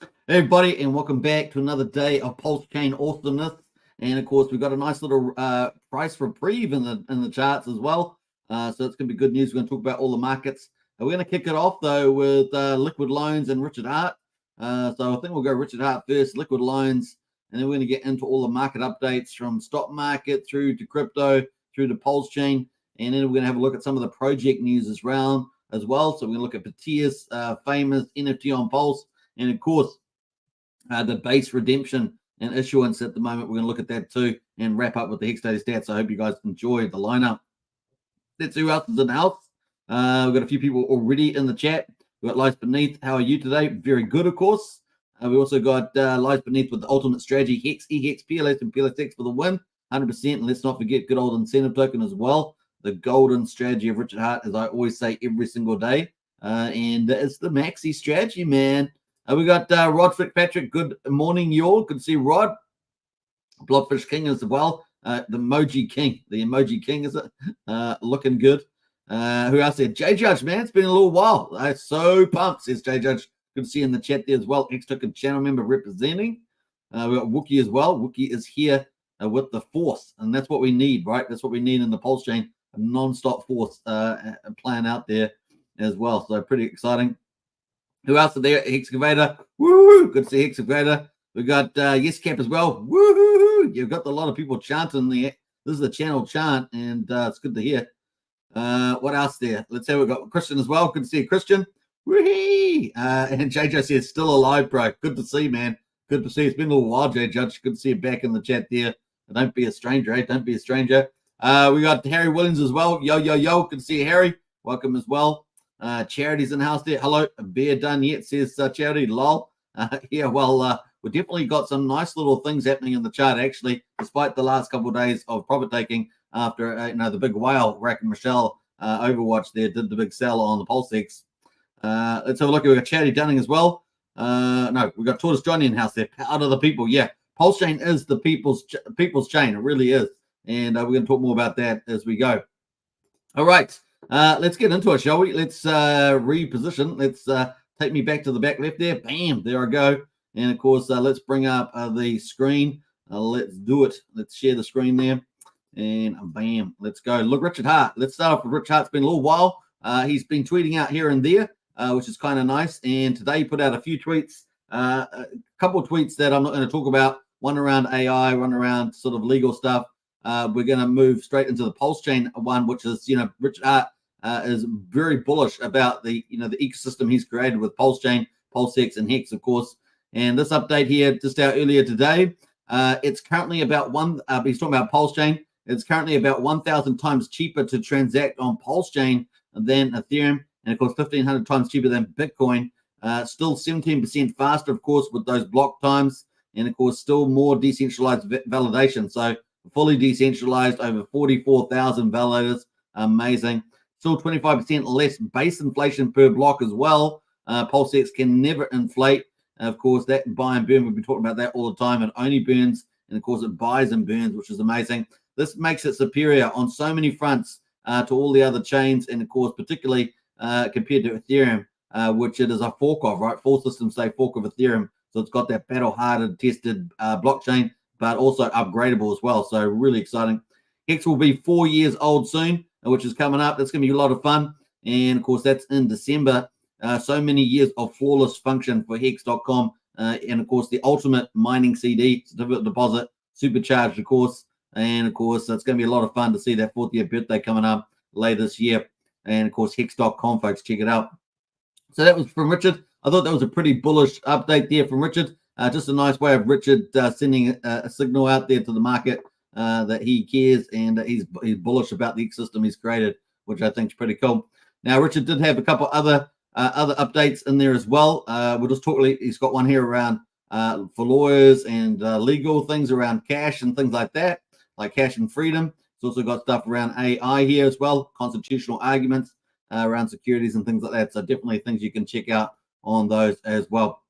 Hey everybody, and welcome back to another day of Pulsechain awesomeness. And of course, we've got a nice little price reprieve in the charts as well. So it's going to be good news. We're going to talk about all the markets. We're going to kick it off though with liquid loans and Richard Hart. So I think we'll go Richard Hart first, liquid loans, and then we're going to get into all the market updates from stock market through to crypto, through to Pulsechain, and then we're going to have a look at some of the project news as well. So we're going to look at Patia's famous NFT on Pulse, and of course, the base redemption and issuance at the moment. We're going to look at that too and wrap up with the Hex Data stats. I hope you guys enjoyed the lineup. Let's see who else is in the house. We've got a few people already in the chat. We've got Lies Beneath. How are you today? Very good, of course. We also got Lies Beneath with the ultimate strategy, Hex, EHEX, PLS, and PLSX for the win, 100%. And let's not forget good old incentive token as well. The golden strategy of Richard Hart, as I always say every single day. And it's the maxi strategy, man. We got Rod Fitzpatrick. Good morning, y'all. Good to see Rod. Bloodfish King as well. The Emoji King. The Emoji King, is it? Looking good. Who else there? J Judge, man. It's been a little while. I'm so pumped, says J Judge. Good to see you in the chat there as well. Hex Token channel member representing. We got Wookie as well. Wookie is here with the force, and that's what we need, right? That's what we need in the Pulsechain. A non-stop force plan out there as well. So pretty exciting. Who else are there? Hexavator. Woo! Good to see Hexavator. We got YesCap as well. Woo! You've got a lot of people chanting the. This is the channel chant, and it's good to hear. What else there? Let's say we've got Christian as well. Good to see you, Christian. Woo-hee! And JJ says still alive, bro. Good to see, man. Good to see. It's been a little while, JJ. Good to see you back in the chat there. Don't be a stranger, eh? Don't be a stranger. We got Harry Williams as well. Yo, yo, yo. Good to see you, Harry. Welcome as well. Charity's in the house there. Hello, a beer done yet, says Charity. Lol. Yeah, well, we definitely got some nice little things happening in the chart, actually, despite the last couple of days of profit taking after the big whale, Rack and Michelle Overwatch there did the big sell on the Pulsex. Let's have a look. We've got Charity Dunning as well. No, we've got Tortoise Johnny in the house there. Out of the people, yeah. Pulsechain is the people's chain. It really is. And we're going to talk more about that as we go. All right. Let's get into it, shall we? Let's reposition. Let's take me back to the back left there. Bam, there I go. And of course, let's bring up the screen. Let's do it. Let's share the screen there. And bam, let's go. Look, Richard Hart. Let's start off with Richard Hart. It's been a little while. He's been tweeting out here and there, which is kind of nice. And today he put out a few tweets, a couple of tweets that I'm not going to talk about. One around AI, one around sort of legal stuff. We're going to move straight into the Pulsechain one, which is, Richard Hart is very bullish about the ecosystem he's created with Pulsechain, PulseX, and Hex, of course. And this update here, just out earlier today, it's currently about he's talking about Pulsechain. It's currently about 1,000 times cheaper to transact on Pulsechain than Ethereum, and of course 1,500 times cheaper than Bitcoin. Still 17% faster, of course, with those block times, and of course still more decentralized validation. So fully decentralized, over 44,000 validators. Amazing. Still 25% less base inflation per block as well. PulseX can never inflate. Of course, that buy and burn, we've been talking about that all the time. It only burns, and of course it buys and burns, which is amazing. This makes it superior on so many fronts to all the other chains, and of course, particularly compared to Ethereum, which it is a fork of, right? Full systems say fork of Ethereum. So it's got that battle-hardened, tested blockchain, but also upgradable as well. So really exciting. Hex will be 4 years old soon, which is coming up. That's going to be a lot of fun. And of course, that's in December. So many years of flawless function for Hex.com. And of course, the ultimate mining CD, certificate deposit, supercharged, of course. And of course, it's going to be a lot of fun to see that 4th year birthday coming up later this year. And of course, Hex.com, folks, check it out. So that was from Richard. I thought that was a pretty bullish update there from Richard. Just a nice way of Richard sending a signal out there to the market that he cares and that he's bullish about the ecosystem he's created, which I think is pretty cool. Now, Richard did have a couple other updates in there as well. We'll just talk. He's got one here around for lawyers and legal things around cash and things like that, like cash and freedom. He's also got stuff around AI here as well, constitutional arguments around securities and things like that. So definitely things you can check out on those as well.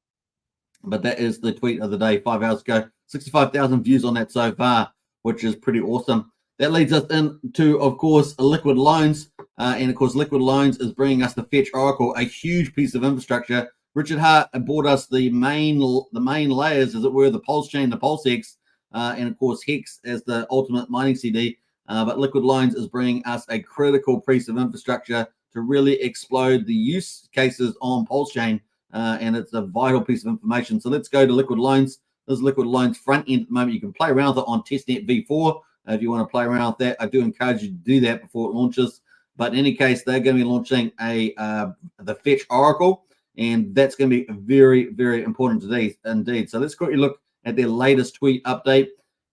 But that is the tweet of the day 5 hours ago. 65,000 views on that so far, which is pretty awesome. That leads us into, of course, liquid loans. And of course, liquid loans is bringing us the Fetch Oracle, a huge piece of infrastructure Richard Hart brought us the main layers, as it were, the Pulsechain, the Pulsex, and of course Hex as the ultimate mining CD. But Liquid Lines is bringing us a critical piece of infrastructure to really explode the use cases on Pulsechain, and it's a vital piece of information. So let's go to Liquid Lines. This is Liquid Lines front end at the moment. You can play around with it on testnet v4 if you want to play around with that. I do encourage you to do that before it launches. But in any case, they're going to be launching the Fetch Oracle, and that's going to be very, very important today indeed. So let's quickly look at their latest tweet update.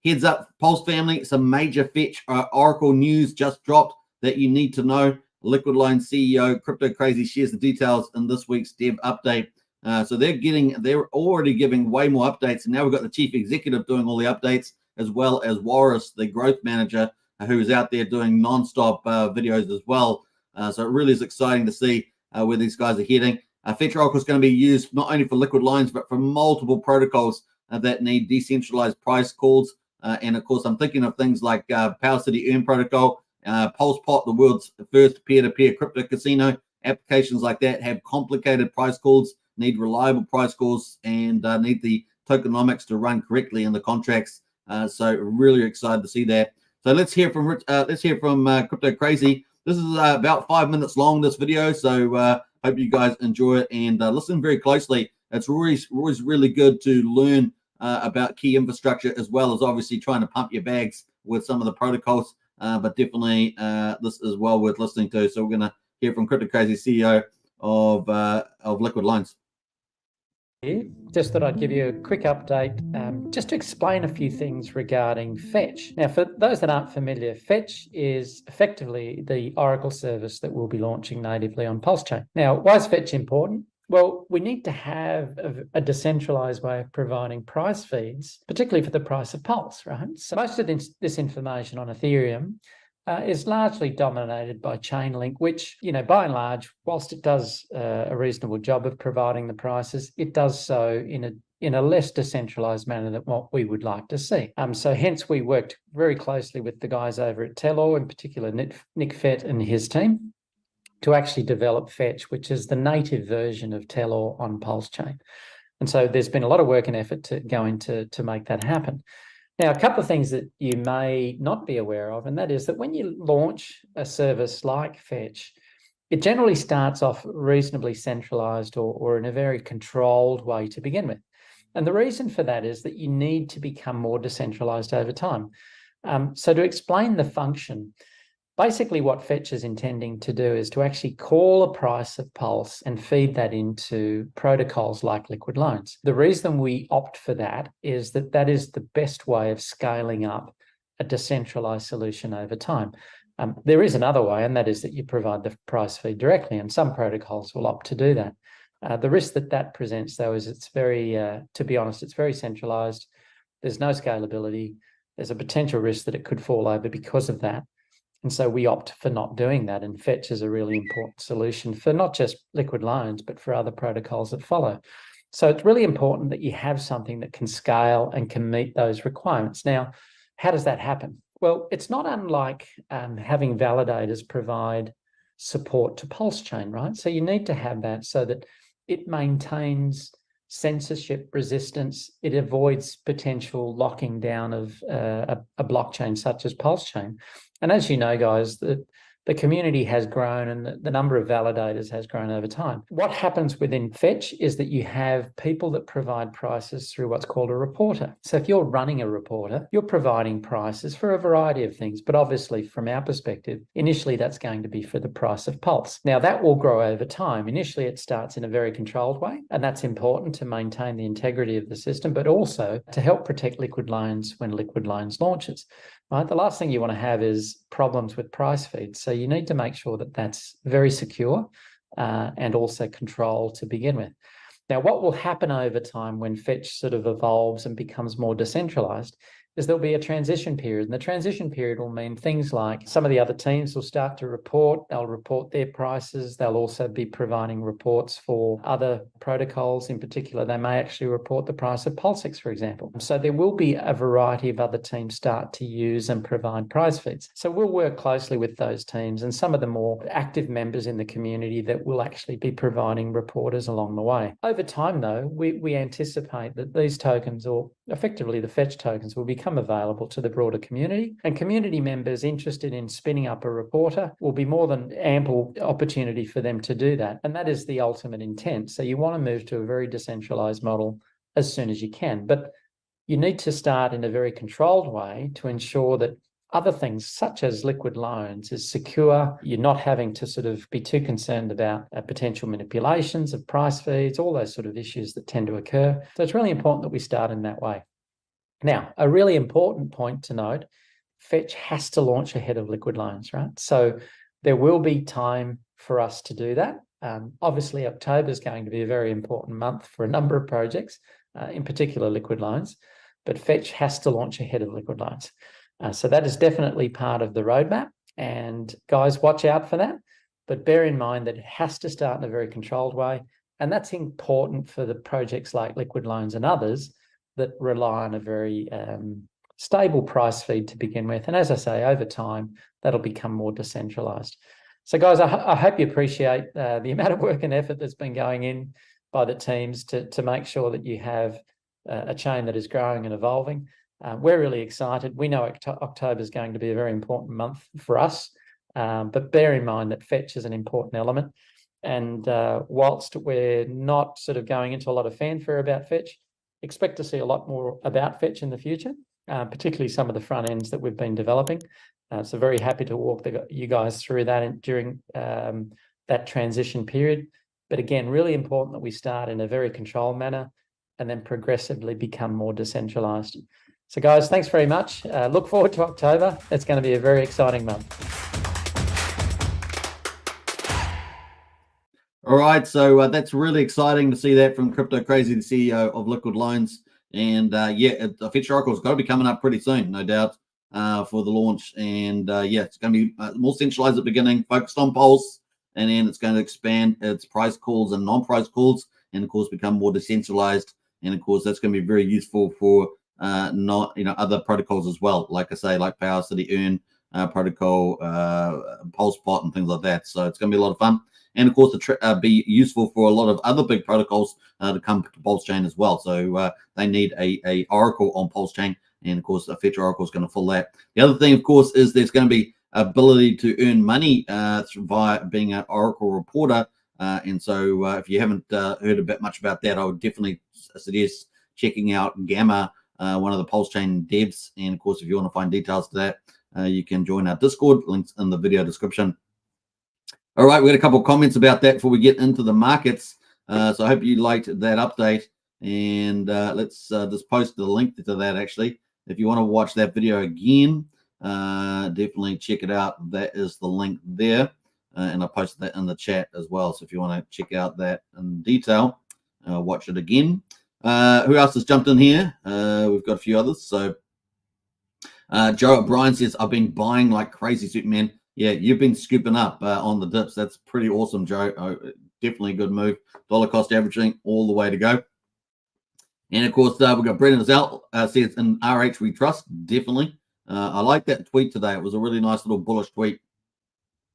Heads up, Pulse family, some major Fetch Oracle news just dropped that you need to know. Liquid Lines CEO Crypto Crazy shares the details in this week's dev update. So they're already giving way more updates, and now we've got the chief executive doing all the updates, as well as Warris, the growth manager, who's out there doing non-stop videos as well. So it really is exciting to see where these guys are heading. Fetch Oracle is going to be used not only for Liquid Lines, but for multiple protocols that need decentralized price calls. And of course, I'm thinking of things like Power City Earn Protocol, PulsePot, the world's first peer-to-peer crypto casino. Applications like that have complicated price calls, need reliable price calls, and need the tokenomics to run correctly in the contracts. So really excited to see that. So let's hear from Crypto Crazy. This is about 5 minutes long, this video. So hope you guys enjoy it and listen very closely. It's always really good to learn about key infrastructure, as well as obviously trying to pump your bags with some of the protocols. But definitely this is well worth listening to. So we're going to hear from Crypto Crazy, CEO of Liquid Lines. Just thought I'd give you a quick update just to explain a few things regarding Fetch. Now, for those that aren't familiar, Fetch is effectively the Oracle service that we'll be launching natively on Pulsechain. Now, why is Fetch important? Well, we need to have a decentralized way of providing price feeds, particularly for the price of Pulse, right? So most of this information on Ethereum is largely dominated by Chainlink, which, by and large, whilst it does a reasonable job of providing the prices, it does so in a less decentralized manner than what we would like to see. So hence we worked very closely with the guys over at Telor, in particular Nick Fett and his team, to actually develop Fetch, which is the native version of Telor on Pulsechain. And so there's been a lot of work and effort to go into to make that happen. Now, a couple of things that you may not be aware of, and that is that when you launch a service like Fetch, it generally starts off reasonably centralized or in a very controlled way to begin with. And the reason for that is that you need to become more decentralized over time. So to explain the function, basically what Fetch is intending to do is to actually call a price of Pulse and feed that into protocols like Liquid Lines. The reason we opt for that is that is the best way of scaling up a decentralized solution over time. There is another way, and that is that you provide the price feed directly, and some protocols will opt to do that. The risk that presents, though, is it's very, to be honest, it's very centralized. There's no scalability. There's a potential risk that it could fall over because of that. And so we opt for not doing that. And Fetch is a really important solution for not just Liquid Lines, but for other protocols that follow. So it's really important that you have something that can scale and can meet those requirements. Now, how does that happen? Well, it's not unlike having validators provide support to Pulsechain, right? So you need to have that so that it maintains censorship resistance. It avoids potential locking down of a blockchain such as Pulsechain. And as you know, guys, the community has grown and the number of validators has grown over time. What happens within Fetch is that you have people that provide prices through what's called a reporter. So if you're running a reporter, you're providing prices for a variety of things, but obviously from our perspective, initially that's going to be for the price of Pulse. Now that will grow over time. Initially it starts in a very controlled way, and that's important to maintain the integrity of the system, but also to help protect Liquid Lines when Liquid Lines launches. Right? The last thing you want to have is problems with price feeds. So you need to make sure that that's very secure and also controlled to begin with. Now, what will happen over time when Fetch sort of evolves and becomes more decentralized is there'll be a transition period. And the transition period will mean things like some of the other teams will start to report. They'll report their prices. They'll also be providing reports for other protocols. In particular, they may actually report the price of Pulsechain, for example. So there will be a variety of other teams start to use and provide price feeds. So we'll work closely with those teams and some of the more active members in the community that will actually be providing reporters along the way. Over time, though, we anticipate that these tokens, or effectively the fetch tokens, will become available to the broader community, and community members interested in spinning up a reporter will be more than ample opportunity for them to do that. And that is the ultimate intent. So you want to move to a very decentralized model as soon as you can, but you need to start in a very controlled way to ensure that other things such as liquid loans is secure. You're not having to sort of be too concerned about potential manipulations of price feeds, all those sort of issues that tend to occur. So it's really important that we start in that way. Now, a really important point to note, Fetch has to launch ahead of liquid loans, right? So there will be time for us to do that. Obviously, October is going to be a very important month for a number of projects, in particular liquid loans, but Fetch has to launch ahead of liquid loans. So that is definitely part of the roadmap, and guys, watch out for that. But bear in mind that it has to start in a very controlled way, and that's important for the projects like liquid loans and others that rely on a very stable price feed to begin with. And as I say, over time, that'll become more decentralized. So guys, I hope you appreciate the amount of work and effort that's been going in by the teams to make sure that you have a chain that is growing and evolving. We're really excited. We know October is going to be a very important month for us, but bear in mind that Fetch is an important element. And whilst we're not sort of going into a lot of fanfare about Fetch, expect to see a lot more about Fetch in the future, particularly some of the front ends that we've been developing. So very happy to walk you guys through that during that transition period. But again, really important that we start in a very controlled manner and then progressively become more decentralized. So guys, thanks very much. Look forward to October. It's going to be a very exciting month. All right, so that's really exciting to see that from Crypto Crazy, the CEO of Liquid Loans. And yeah, Fetch Oracle's got to be coming up pretty soon, no doubt, for the launch. And yeah, it's going to be more centralized at the beginning, focused on Pulse, and then it's going to expand its price calls and non-price calls, and of course become more decentralized. And of course, that's going to be very useful for other protocols as well. Like I say, like Power City Earn protocol, PulsePot, and things like that. So it's going to be a lot of fun. And of course, be useful for a lot of other big protocols to come to Pulsechain as well. So they need a Oracle on Pulsechain, and of course, a Fetch Oracle is going to fill that. The other thing, of course, is there's going to be ability to earn money via being an Oracle reporter. And so, if you haven't heard a bit much about that, I would definitely suggest checking out Gamma, one of the Pulsechain devs. And of course, if you want to find details to that, you can join our Discord. Links in the video description. All right, we got a couple of comments about that before we get into the markets. So I hope you liked that update. And let's just post the link to that, actually. If you want to watch that video again, definitely check it out. That is the link there. And I posted that in the chat as well. So if you want to check out that in detail, watch it again. Who else has jumped in here? We've got a few others. So Joe O'Brien says, I've been buying like crazy, Superman. Yeah, you've been scooping up on the dips. That's pretty awesome, Joe. Definitely a good move. Dollar cost averaging all the way to go. And of course, we've got Brendan Zell says, in RH we trust. Definitely. I like that tweet today. It was a really nice little bullish tweet.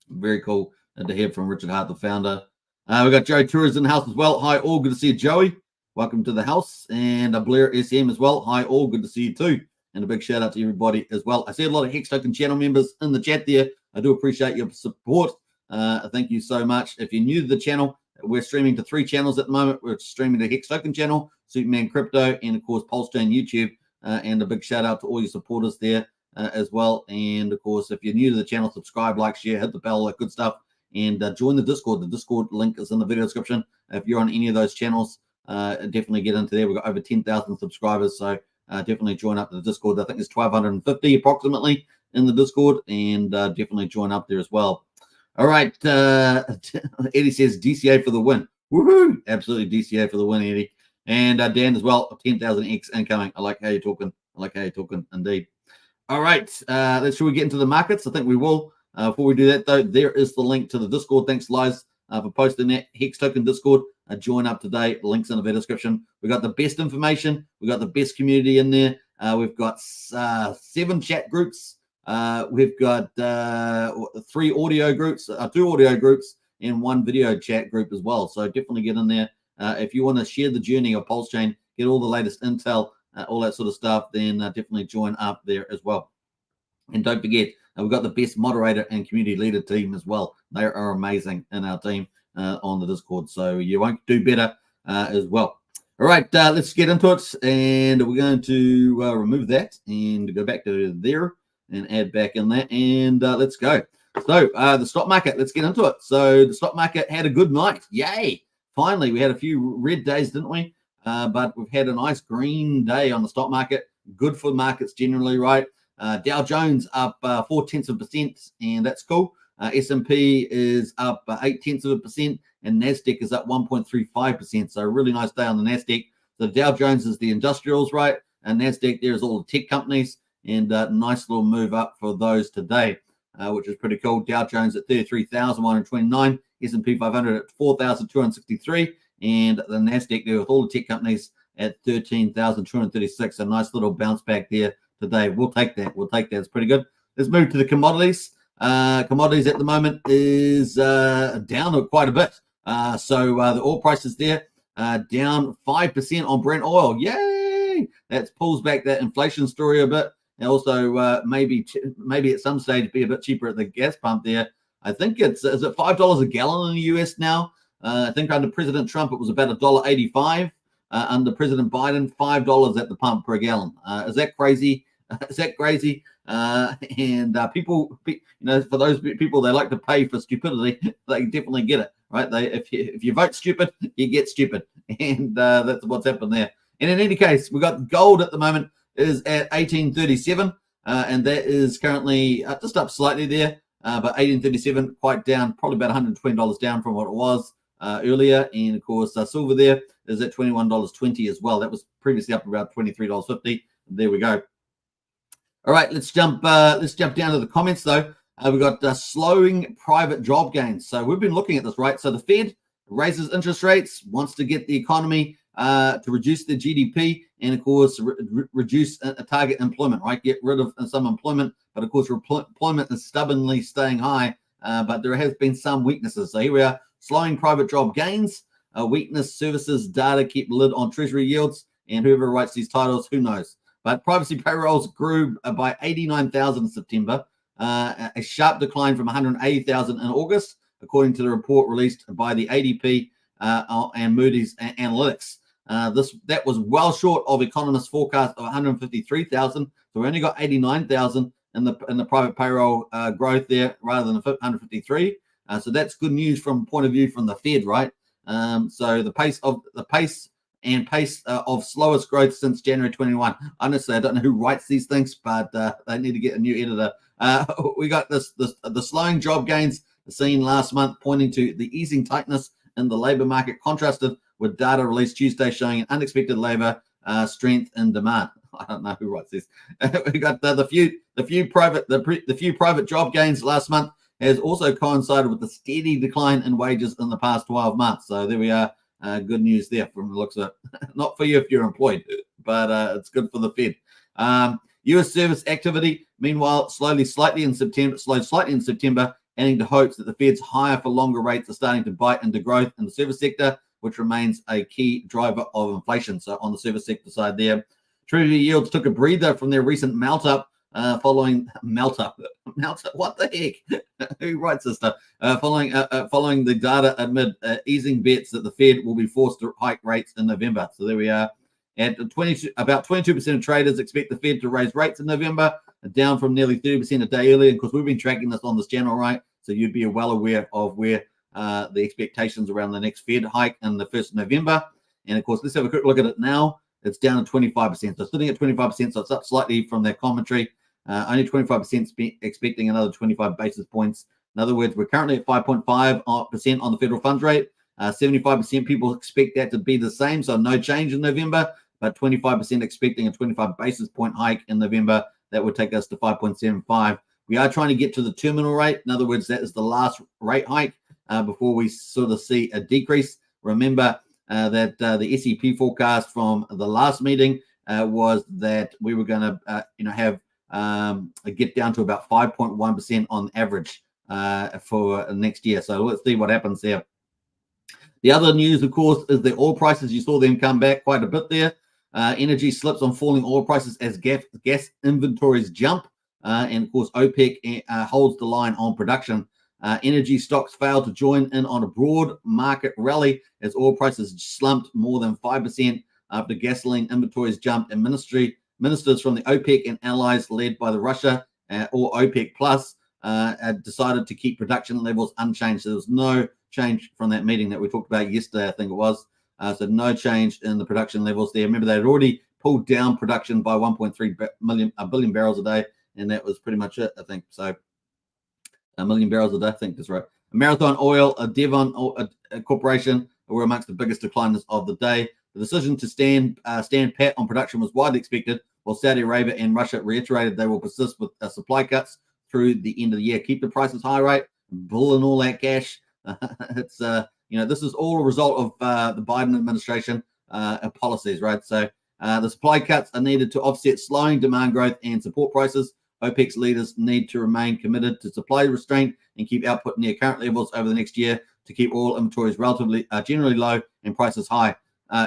Very cool to hear from Richard Hart, the founder. We've got Joe Tours in the house as well. Hi, all. Good to see you, Joey. Welcome to the house. And Blair SM as well. Hi, all. Good to see you too. And a big shout out to everybody as well. I see a lot of Hex Token channel members in the chat there. I do appreciate your support. Thank you so much. If you're new to the channel, we're streaming to 3 channels at the moment. We're streaming to Hex Token channel, Superman Crypto, and of course, Pulsechain YouTube. And a big shout out to all your supporters there as well. And of course, if you're new to the channel, subscribe, like, share, hit the bell, that good stuff. And join the Discord. The Discord link is in the video description. If you're on any of those channels, definitely get into there. We've got over 10,000 subscribers. So definitely join up to the Discord. I think there's 1,250 approximately in the Discord, and definitely join up there as well. All right, Eddie says DCA for the win. Woohoo! Absolutely DCA for the win, Eddie. And Dan as well, 10,000X incoming. I like how you're talking. I like how you're talking, indeed. All right, should we get into the markets? I think we will. Before we do that, though, there is the link to the Discord. Thanks, Liz, for posting that. Hex Token Discord. Join up today. Links in the description. We've got the best information. We've got the best community in there. We've got 7 chat groups. We've got 3 audio groups, 2 audio groups, and 1 video chat group as well. So definitely get in there. If you want to share the journey of Pulsechain, get all the latest intel, all that sort of stuff, then definitely join up there as well. And don't forget, we've got the best moderator and community leader team as well. They are amazing in our team on the Discord, so you won't do better as well. All right, let's get into it, and we're going to remove that and go back to there and add back in that, and let's go. So the stock market, let's get into it. So the stock market had a good night. Yay! Finally, we had a few red days, didn't we? But we've had a nice green day on the stock market. Good for markets generally, right? Dow Jones up 0.4%, and that's cool. S&P is up 0.8%, and NASDAQ is up 1.35%. So a really nice day on the NASDAQ. The Dow Jones is the industrials, right? And NASDAQ, there's all the tech companies, and nice little move up for those today, which is pretty cool. Dow Jones at 33,129, S&P 500 at 4,263, and the NASDAQ there with all the tech companies at 13,236. A nice little bounce back there today. We'll take that. We'll take that. It's pretty good. Let's move to the commodities. Commodities at the moment is down quite a bit. So the oil prices there down 5% on Brent oil. Yay! That pulls back that inflation story a bit. And also maybe at some stage be a bit cheaper at the gas pump there. I think is it $5 a gallon in the US now? I think under President Trump it was about $1.85. Under President Biden, $5 at the pump per gallon. Is that crazy? Is that crazy? And people, for those people, they like to pay for stupidity. They definitely get it, right? If you vote stupid, you get stupid, and that's what's happened there. And in any case, we got gold at the moment is at 1837, and that is currently just up slightly there, but 1837 quite down, probably about $120 down from what it was earlier. And of course, silver there is at $21.20 as well. That was previously up about $23.50. There we go. All right, let's jump down to the comments though. We've got slowing private job gains. So we've been looking at this, right? So the Fed raises interest rates, wants to get the economy to reduce the GDP, and of course reduce target employment, right? Get rid of some employment, but of course employment is stubbornly staying high. But there has been some weaknesses. So here we are, slowing private job gains. Weakness services data keep lid on treasury yields, and whoever writes these titles, who knows? But privacy payrolls grew by 89,000 in September, a sharp decline from 180,000 in August, according to the report released by the ADP and Moody's Analytics. That was well short of economists' forecast of 153,000. So we only got 89,000 in the private payroll growth there, rather than 153. So that's good news from point of view from the Fed, right? So the pace of slowest growth since January 21. Honestly, I don't know who writes these things, but they need to get a new editor. We got the slowing job gains seen last month, pointing to the easing tightness in the labor market, contrasted with data released Tuesday showing an unexpected labor strength in demand. I don't know who writes this. We got the few private job gains last month has also coincided with the steady decline in wages in the past 12 months. So there we are. Good news there from the looks of it. Not for you if you're employed, but it's good for the Fed. U.S. service activity, meanwhile, slowed slightly in September, adding to hopes that the Fed's higher for longer rates are starting to bite into growth in the service sector, which remains a key driver of inflation. So on the service sector side there, Treasury yields took a breather from their recent melt up, following what the heck? Who writes this stuff? Following the data amid easing bets that the Fed will be forced to hike rates in November. So there we are. At about 22% of traders expect the Fed to raise rates in November, down from nearly 30% a day earlier. And of course, we've been tracking this on this channel, right? So you'd be well aware of where the expectations around the next Fed hike in the 1st of November. And of course, let's have a quick look at it now. It's down to 25%. So sitting at 25%, so it's up slightly from their commentary. Only 25% expecting another 25 basis points. In other words, we're currently at 5.5% on the federal funds rate. 75% people expect that to be the same, so no change in November. but 25% expecting a 25 basis point hike in November. That would take us to 5.75. We are trying to get to the terminal rate. In other words, that is the last rate hike before we sort of see a decrease. Remember that the SEP forecast from the last meeting was that we were going to, have get down to about 5.1% on average for next year. So let's see what happens there. The other news, of course, is the oil prices. You saw them come back quite a bit there. Energy slips on falling oil prices as gas inventories jump. And of course, OPEC holds the line on production. Energy stocks failed to join in on a broad market rally as oil prices slumped more than 5% after gasoline inventories jumped, and ministers from the OPEC and allies led by the Russia or OPEC Plus decided to keep production levels unchanged. So there was no change from that meeting that we talked about yesterday, I think it was. So no change in the production levels there. Remember, they had already pulled down production by 1.3 billion barrels a day, and that was pretty much it, I think. So a million barrels a day, I think that's right. Marathon Oil, Devon Corporation were amongst the biggest decliners of the day. The decision to stand pat on production was widely expected, while Saudi Arabia and Russia reiterated they will persist with supply cuts through the end of the year. Keep the prices high, right? Bull and all that cash. It's this is all a result of the Biden administration policies, right? So the supply cuts are needed to offset slowing demand growth and support prices. OPEC's leaders need to remain committed to supply restraint and keep output near current levels over the next year to keep oil inventories relatively generally low and prices high.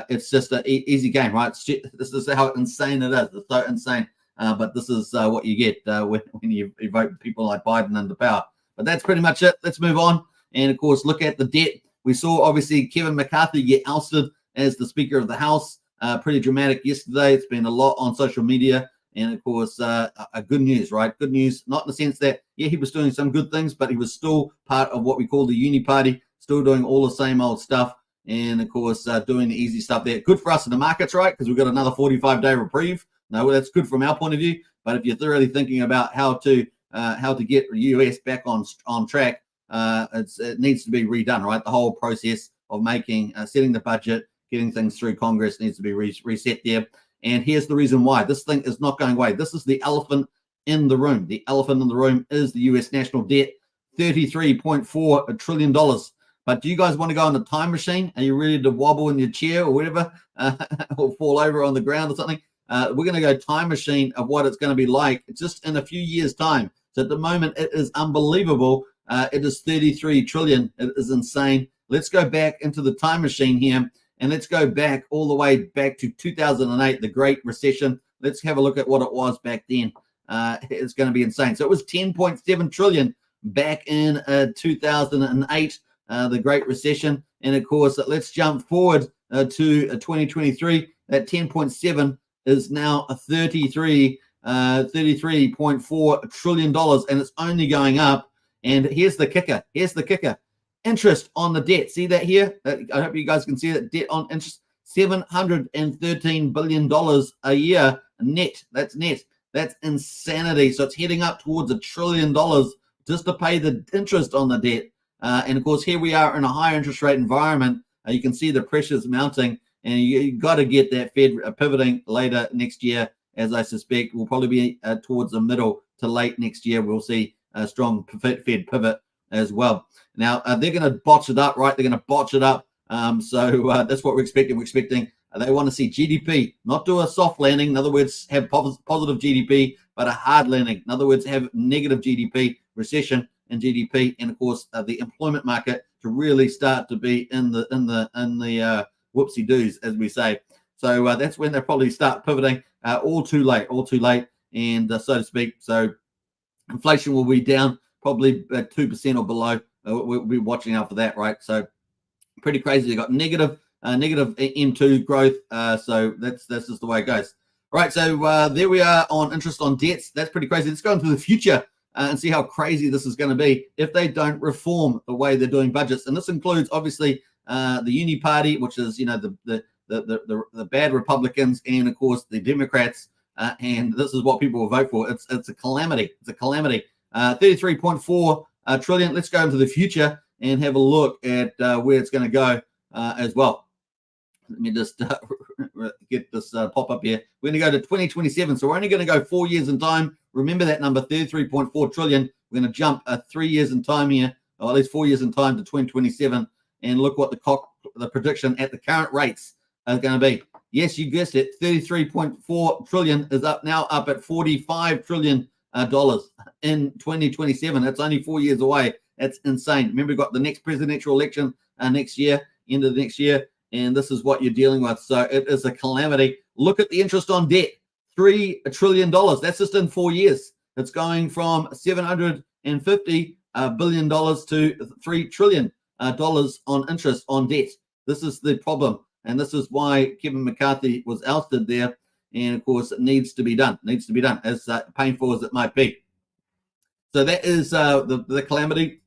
It's just an easy game, right? This is how insane it is. It's so insane. But this is what you get when you vote people like Biden into power. But that's pretty much it. Let's move on. And, of course, look at the debt. We saw, obviously, Kevin McCarthy get ousted as the Speaker of the House. Pretty dramatic yesterday. It's been a lot on social media. And, of course, good news, right? Good news, not in the sense that, yeah, he was doing some good things, but he was still part of what we call the uni party, still doing all the same old stuff. And, of course, doing the easy stuff there. Good for us in the markets, right? Because we've got another 45-day reprieve. No, that's good from our point of view. But if you're thoroughly thinking about how to get the US back on track, it needs to be redone, right? The whole process of setting the budget, getting things through Congress needs to be reset there. And here's the reason why. This thing is not going away. This is the elephant in the room. The elephant in the room is the US national debt, $33.4 trillion. But do you guys want to go on the time machine? Are you ready to wobble in your chair or whatever, or fall over on the ground or something? We're going to go time machine of what it's going to be like just in a few years' time. So at the moment, it is unbelievable. It is 33 trillion. It is insane. Let's go back into the time machine here, and let's go back all the way back to 2008, the Great Recession. Let's have a look at what it was back then. It's going to be insane. So it was 10.7 trillion back in 2008, the Great Recession. And of course, let's jump forward to 2023. That 10.7 is now a $33.4 trillion, and it's only going up. And here's the kicker. Interest on the debt. See that here? I hope you guys can see that. Debt on interest, $713 billion a year net. That's net. That's insanity. So it's heading up towards $1 trillion just to pay the interest on the debt. And of course, here we are in a higher interest rate environment. You can see the pressures mounting, and you got to get that Fed pivoting later next year, as I suspect will probably be towards the middle to late next year. We'll see a strong Fed pivot as well. Now, they're going to botch it up, right? They're going to botch it up. So that's what we're expecting. We're expecting they want to see GDP, not do a soft landing. In other words, have positive GDP, but a hard landing. In other words, have negative GDP, recession in GDP, and of course the employment market to really start to be in the whoopsie doos, as we say. So that's when they probably start pivoting. All too late, and so to speak. So inflation will be down probably 2% or below. We'll be watching out for that, right? So pretty crazy. You got negative M2 growth. So that's just the way it goes. Right. So there we are on interest on debts. That's pretty crazy. Let's go into the future and see how crazy this is going to be if they don't reform the way they're doing budgets. And this includes obviously the Uni Party, which is the bad Republicans, and of course the Democrats. And this is what people will vote for. It's a calamity. It's a calamity. 33.4 trillion. Let's go into the future and have a look at where it's going to go as well. let me just get this pop up here. We're going to go to 2027. So we're only going to go 4 years in time. Remember that number, 33.4 trillion. We're going to jump 3 years in time here, or at least 4 years in time to 2027. And look what the prediction at the current rates are going to be. Yes, you guessed it. 33.4 trillion is up at $45 trillion in 2027. That's only 4 years away. That's insane. Remember, we've got the next presidential election next year, end of the next year, and this is what you're dealing with. So it is a calamity. Look at the interest on debt, $3 trillion. That's just in 4 years. It's going from $750 billion to $3 trillion on interest on debt. This is the problem, and this is why Kevin McCarthy was ousted there. And of course, it needs to be done. As painful as it might be. So that is the calamity.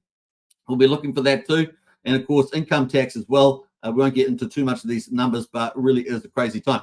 We'll be looking for that too. And of course, income tax as well. We won't get into too much of these numbers, but really is a crazy time.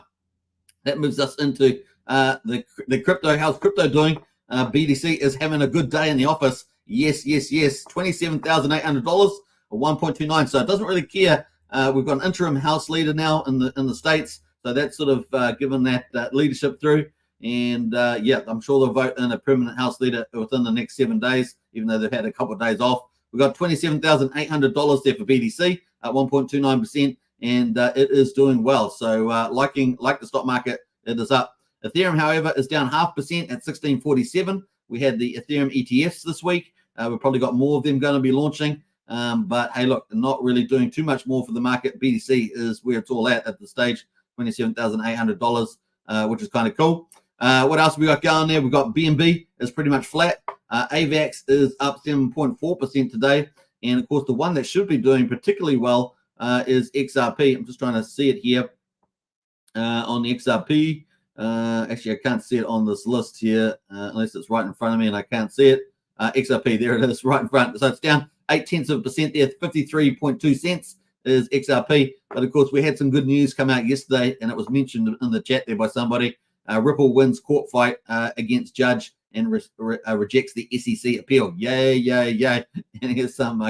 That moves us into the crypto. How's crypto doing? BTC is having a good day in the office. Yes. $27,800 or 1.29. So it doesn't really care. We've got an interim house leader now in the States. So that's sort of given that leadership through. And yeah, I'm sure they'll vote in a permanent house leader within the next 7 days, even though they've had a couple of days off. We've got $27,800 there for BTC at 1.29%, and it is doing well. So like the stock market, it is up. Ethereum, however, is down 0.5% at 1647. We had the Ethereum ETFs this week. We've probably got more of them going to be launching. But hey, look, not really doing too much more for the market. BTC is where it's all at the stage, $27,800, which is kind of cool. What else have we got going there? We've got BNB is pretty much flat. AVAX is up 7.4% today. And of course, the one that should be doing particularly well is XRP. I'm just trying to see it here on the XRP. Actually, I can't see it on this list here unless it's right in front of me and I can't see it. XRP, there it is, right in front. So it's down 0.8% there, 53.2 cents is XRP. But of course, we had some good news come out yesterday, and it was mentioned in the chat there by somebody. Ripple wins court fight against judge and rejects the SEC appeal. Yay. And here's some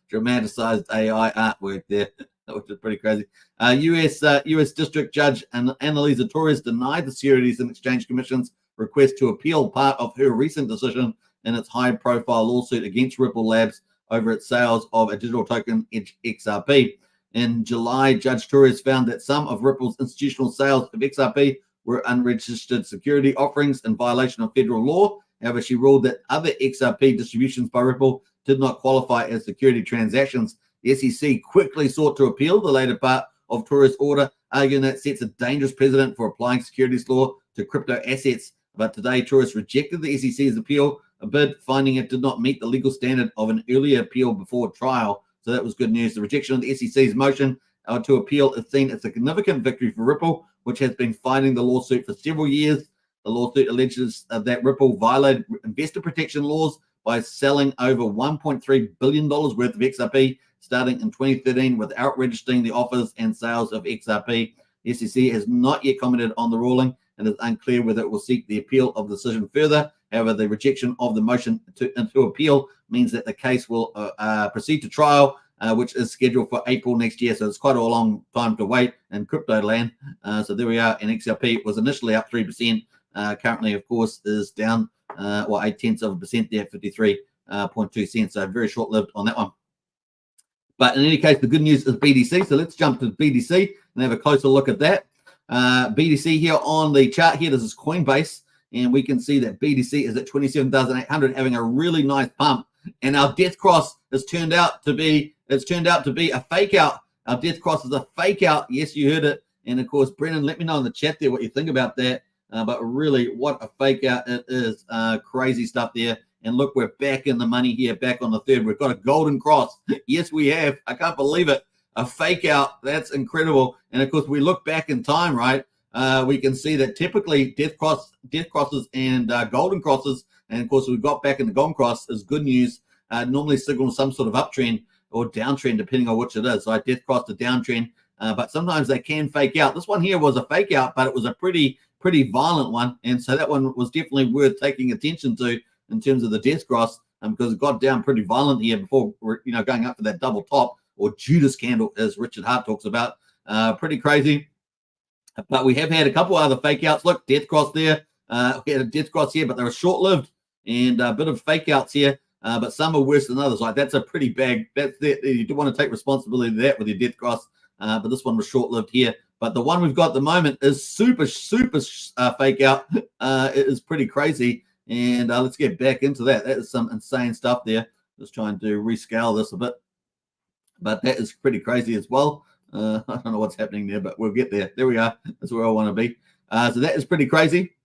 dramatized AI artwork there, which is pretty crazy. U.S. District Judge Annalisa Torres denied the Securities and Exchange Commission's request to appeal part of her recent decision in its high-profile lawsuit against Ripple Labs over its sales of a digital token, XRP. In July, Judge Torres found that some of Ripple's institutional sales of XRP were unregistered security offerings in violation of federal law. However, she ruled that other XRP distributions by Ripple did not qualify as security transactions. The SEC quickly sought to appeal the later part of Torres' order, arguing that it sets a dangerous precedent for applying securities law to crypto assets. But today, Torres rejected the SEC's appeal, a bid finding it did not meet the legal standard of an earlier appeal before trial. So that was good news. The rejection of the SEC's motion to appeal is seen as a significant victory for Ripple, which has been fighting the lawsuit for several years. The lawsuit alleges that Ripple violated investor protection laws by selling over $1.3 billion worth of XRP starting in 2013 without registering the offers and sales of XRP. The SEC has not yet commented on the ruling and is unclear whether it will seek the appeal of the decision further. However, the rejection of the motion to appeal means that the case will proceed to trial, which is scheduled for April next year. So it's quite a long time to wait in crypto land. So there we are. And XRP was initially up 3%. Currently, of course, is down 0.8% there, 53.2 cents. So very short-lived on that one. But in any case, the good news is BTC. So let's jump to BTC and have a closer look at that. BTC here on the chart here, this is Coinbase. And we can see that BTC is at 27,800, having a really nice pump. And our death cross has turned out to be a fake out. Our death cross is a fake out. Yes, you heard it. And of course, Brennan, let me know in the chat there what you think about that. But really, what a fake out it is. Crazy stuff there. And look, we're back in the money here, back on the third. We've got a golden cross. Yes, we have. I can't believe it. A fake out. That's incredible. And of course, we look back in time, right? We can see that typically death crosses and golden crosses, and of course we got back in the golden cross is good news. Normally signals some sort of uptrend or downtrend depending on which it is. So I death crossed a downtrend, but sometimes they can fake out. This one here was a fake out, but it was a pretty violent one, and so that one was definitely worth taking attention to in terms of the death cross, because it got down pretty violent here before going up to that double top or Judas candle, as Richard Hart talks about. Pretty crazy. But we have had a couple other fake outs. Look, death cross there. We had a death cross here, but they were short-lived, and a bit of fake outs here. But some are worse than others. Like, that's a pretty bad. You do want to take responsibility for that with your death cross. But this one was short-lived here. But the one we've got at the moment is super fake out. It is pretty crazy. And let's get back into that. That is some insane stuff there. Just trying to rescale this a bit. But that is pretty crazy as well. I don't know what's happening there, but we'll get there. There we are. That's where I want to be. So that is pretty crazy.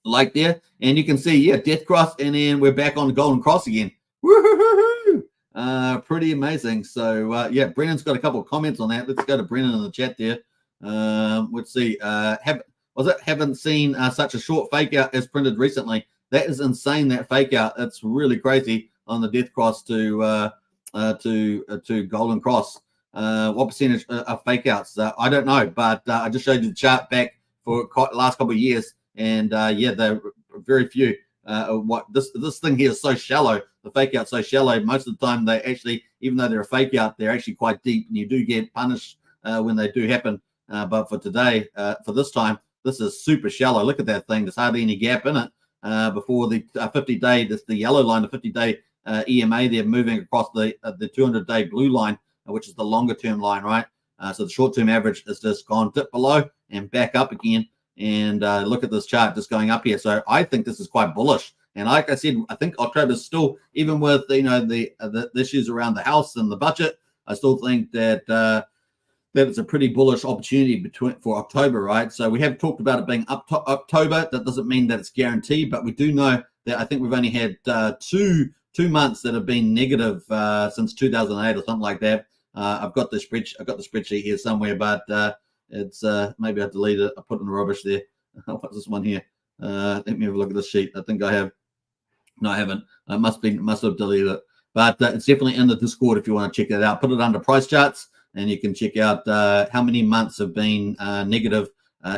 Like there. And you can see, yeah, death cross. And then we're back on the golden cross again. Woo-hoo-hoo-hoo! Pretty amazing. So, yeah, Brennan's got a couple of comments on that. Let's go to Brennan in the chat there. Let's see. Haven't seen such a short fake out as printed recently. That is insane, that fake out. That's really crazy on the death cross to golden cross. What percentage of fake outs? I don't know, but I just showed you the chart back for the last couple of years, and yeah, they're very few. What this thing here is so shallow. The fake out's so shallow. Most of the time, they actually, even though they're a fake out, they're actually quite deep, and you do get punished when they do happen. But for today, for this time, this is super shallow. Look at that thing. There's hardly any gap in it. Before the 50-day, this the yellow line, the 50-day EMA, they're moving across the 200-day blue line, which is the longer term line, right? So the short term average has just gone dip below and back up again. And look at this chart just going up here. So I think this is quite bullish. And like I said, I think October is still, even with the issues around the house and the budget, I still think that that it's a pretty bullish opportunity for October, right? So we have talked about it being up to October. That doesn't mean that it's guaranteed, but we do know that I think we've only had two months that have been negative since 2008 or something like that. I've got the spreadsheet here somewhere, but it's maybe I deleted it. I put it in the rubbish there. What's this one here? Let me have a look at this sheet. I think I have. No, I haven't. I must have deleted it. But it's definitely in the Discord if you want to check that out. Put it under price charts, and you can check out how many months have been negative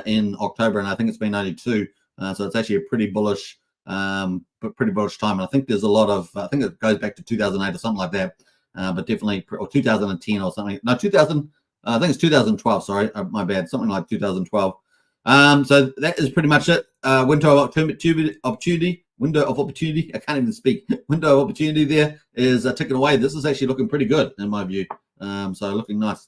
in October, and I think it's been only 2. So it's actually a pretty bullish time. And I think there's a lot of, I think it goes back to 2008 or something like that, but definitely, or 2010 or something. No, 2000. I think it's 2012. Sorry, my bad. Something like 2012. So that is pretty much it. Window of opportunity. Window of opportunity. I can't even speak. Window of opportunity there is ticking away. This is actually looking pretty good in my view. So looking nice.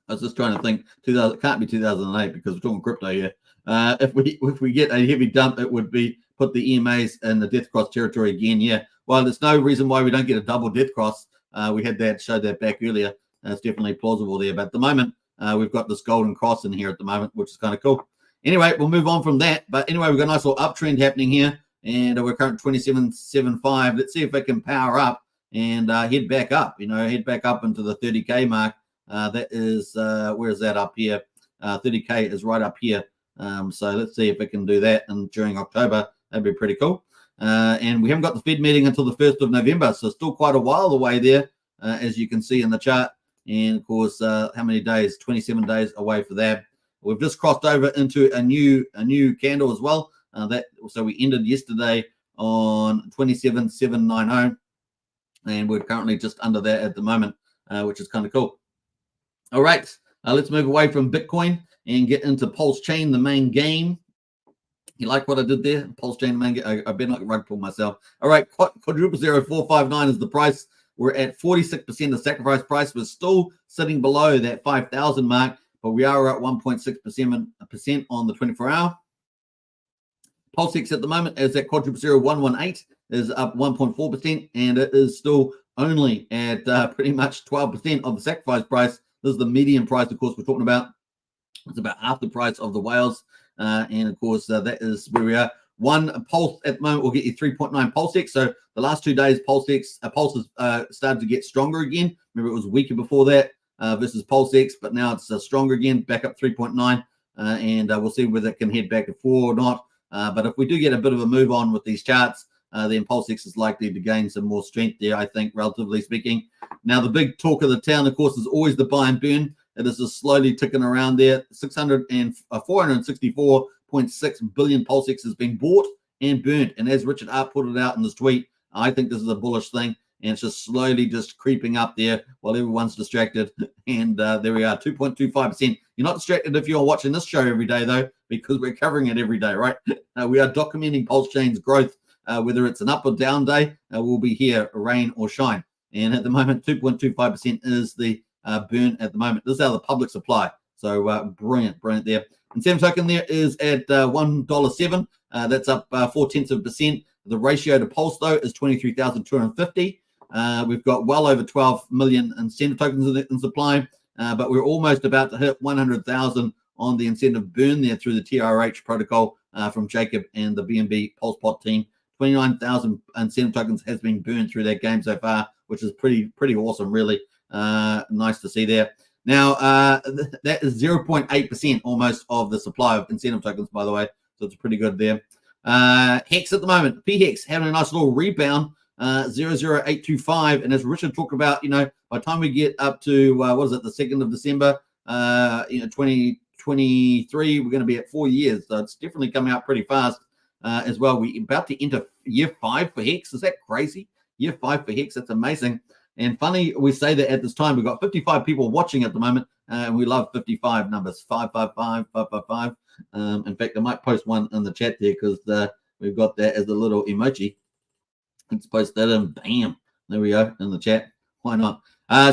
I was just trying to think. It can't be 2008 because we're talking crypto here. If we get a heavy dump, it would be put the EMAs in the death cross territory again. Yeah. Well, there's no reason why we don't get a double death cross. We had that, showed that back earlier. It's definitely plausible there. But at the moment, we've got this golden cross in here at the moment, which is kind of cool. Anyway, we'll move on from that. But anyway, we've got a nice little uptrend happening here. And we're currently 27.75. Let's see if it can power up and head back up, head back up into the 30K mark. That is, where is that up here? 30K is right up here. So let's see if it can do that. And during October, that'd be pretty cool. And we haven't got the Fed meeting until the 1st of November. So still quite a while away there, as you can see in the chart. And of course, how many days? 27 days away for that. We've just crossed over into a new candle as well. So we ended yesterday on 27,790, and we're currently just under that at the moment, which is kind of cool. All right, let's move away from Bitcoin and get into Pulsechain, the main game. You like what I did there? Pulsechain, the main game. I better not rug pull myself. All right, quadruple 0459 is the price. We're at 46% of sacrifice price. We're still sitting below that 5,000 mark, but we are at 1.6% on the 24-hour. Pulsex at the moment is at quadruple 0118 is up 1.4%, and it is still only at pretty much 12% of the sacrifice price. This is the median price, of course, we're talking about. It's about half the price of the whales, and of course that is where we are. One pulse at the moment will get you 3.9 Pulsex. So the last 2 days, Pulse has started to get stronger again. Remember, it was weaker before that versus Pulsex, but now it's stronger again, back up 3.9, and we'll see whether it can head back to 4 or not. But if we do get a bit of a move on with these charts, then Pulsex is likely to gain some more strength there, I think, relatively speaking. Now, the big talk of the town, of course, is always the buy and burn. It is just slowly ticking around there. 464.6 billion Pulsex has been bought and burned. And as Richard Hart put it out in this tweet, I think this is a bullish thing. and it's just slowly just creeping up there while everyone's distracted. And there we are, 2.25%. You're not distracted if you're watching this show every day, though, because we're covering it every day, right? We are documenting Pulsechain's growth, whether it's an up or down day. We'll be here, rain or shine. And at the moment, 2.25% is the burn at the moment. This is out of the public supply. So brilliant there. Incentive token there is at $1.07. That's up 0.4%. The ratio to Pulse, though, is 23,250. We've got well over 12 million incentive tokens in supply, but we're almost about to hit 100,000 on the incentive burn there through the TRH protocol from Jacob and the BNB PulsePot team. 29,000 incentive tokens has been burned through that game so far, which is pretty awesome, really. Nice to see there. Now, that is 0.8% almost of the supply of incentive tokens, by the way. So it's pretty good there. Hex at the moment, PHEX having a nice little rebound, 00825. And as Richard talked about, by the time we get up to, the 2nd of December, 2023, we're going to be at 4 years. So it's definitely coming out pretty fast as well. We're about to enter year 5 for Hex. Is that crazy? Year 5 for Hex. That's amazing. And funny, we say that at this time, we've got 55 people watching at the moment, and we love 55 numbers, 555, 555. In fact, I might post one in the chat there because we've got that as a little emoji. Let's post that in. Bam. There we go in the chat. Why not?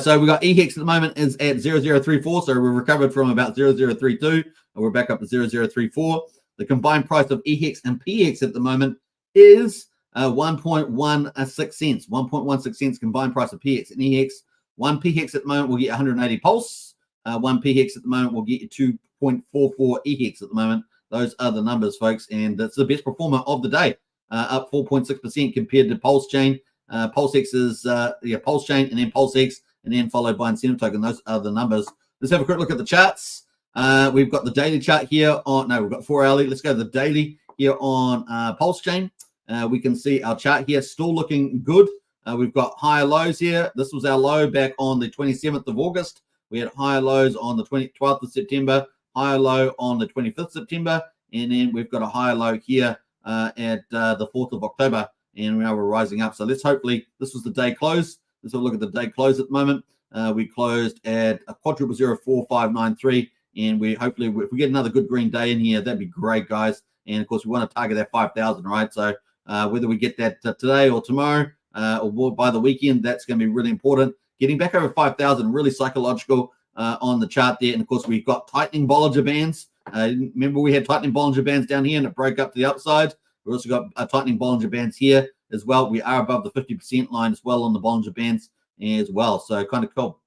So we got EHEX at the moment is at 0034. So we've recovered from about 0032. And we're back up to 0034. The combined price of EHEX and PHEX at the moment is 1.16 cents. 1.16 cents combined price of PHEX and EHEX. One PHEX at the moment will get 180 pulse. One PHEX at the moment will get you 2.44 EHEX at the moment. Those are the numbers, folks, and that's the best performer of the day, up 4.6% compared to Pulsechain. Pulsex is Pulsechain, and then Pulsex, and then followed by incentive token. Those are the numbers. Let's have a quick look at the charts. We've got the daily chart here on. No, we've got 4 hourly. Let's go to the daily here on Pulsechain. We can see our chart here still looking good. We've got higher lows here. This was our low back on the 27th of August. We had higher lows on the 12th of September, higher low on the 25th of September, and then we've got a higher low here at the 4th of October, and now we're rising up. So let's hopefully, this was the day close. Let's have a look at the day close at the moment. We closed at a quadruple 04593, and we hopefully, if we get another good green day in here, that'd be great, guys. And of course, we want to target that 5,000, right? So whether we get that today or tomorrow or by the weekend, that's going to be really important. Getting back over 5,000, really psychological on the chart there. And of course, we've got tightening Bollinger Bands. Remember, we had tightening Bollinger Bands down here and it broke up to the upside. We've also got tightening Bollinger Bands here as well. We are above the 50% line as well on the Bollinger Bands as well. So kind of cool.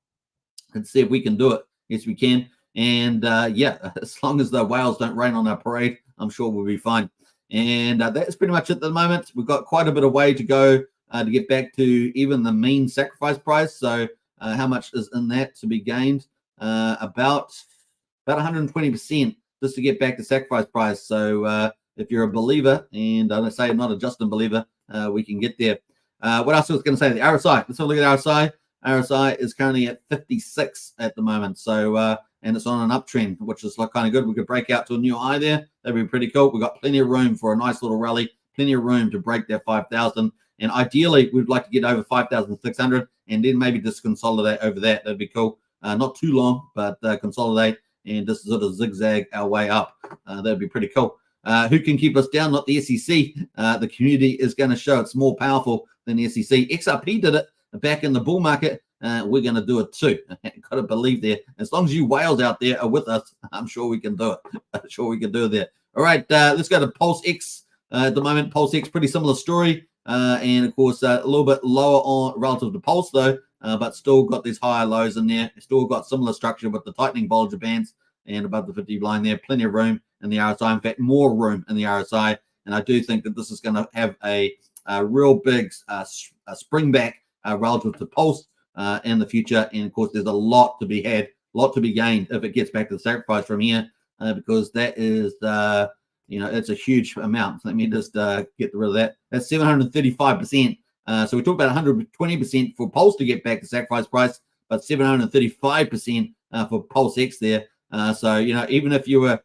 Let's see if we can do it. Yes, we can. And yeah, as long as the whales don't rain on our parade, I'm sure we'll be fine. And that's pretty much it at the moment. We've got quite a bit of way to go to get back to even the mean sacrifice price. So how much is in that to be gained? About 120% just to get back to sacrifice price. So if you're a believer, and I say not a Justin believer, we can get there. What else I was going to say? The RSI. Let's have a look at RSI. RSI is currently at 56 at the moment. So and it's on an uptrend, which is like kind of good. We could break out to a new high there. That'd be pretty cool. We've got plenty of room for a nice little rally. Plenty of room to break that 5,000. And ideally, we'd like to get over 5,600 and then maybe just consolidate over that. That'd be cool. Not too long, but consolidate and just sort of zigzag our way up. That'd be pretty cool. Who can keep us down? Not the SEC. The community is going to show it's more powerful than the SEC. XRP did it back in the bull market. We're going to do it too. Got to believe there. As long as you whales out there are with us, I'm sure we can do it. I'm sure we can do it there. All right, let's go to PulseX. At the moment, PulseX, pretty similar story. And of course, a little bit lower on relative to Pulse though, but still got these higher lows in there. Still got similar structure with the tightening Bollinger Bands and above the 50 line there. Plenty of room in the RSI. In fact, more room in the RSI. And I do think that this is going to have a real big spring back relative to Pulse in the future. And of course, there's a lot to be had, a lot to be gained if it gets back to the sacrifice from here, because that is it's a huge amount. So let me just get rid of that. That's 735%. So we talked about 120% for Pulse to get back to sacrifice price, but 735% for PulseX there. So even if you're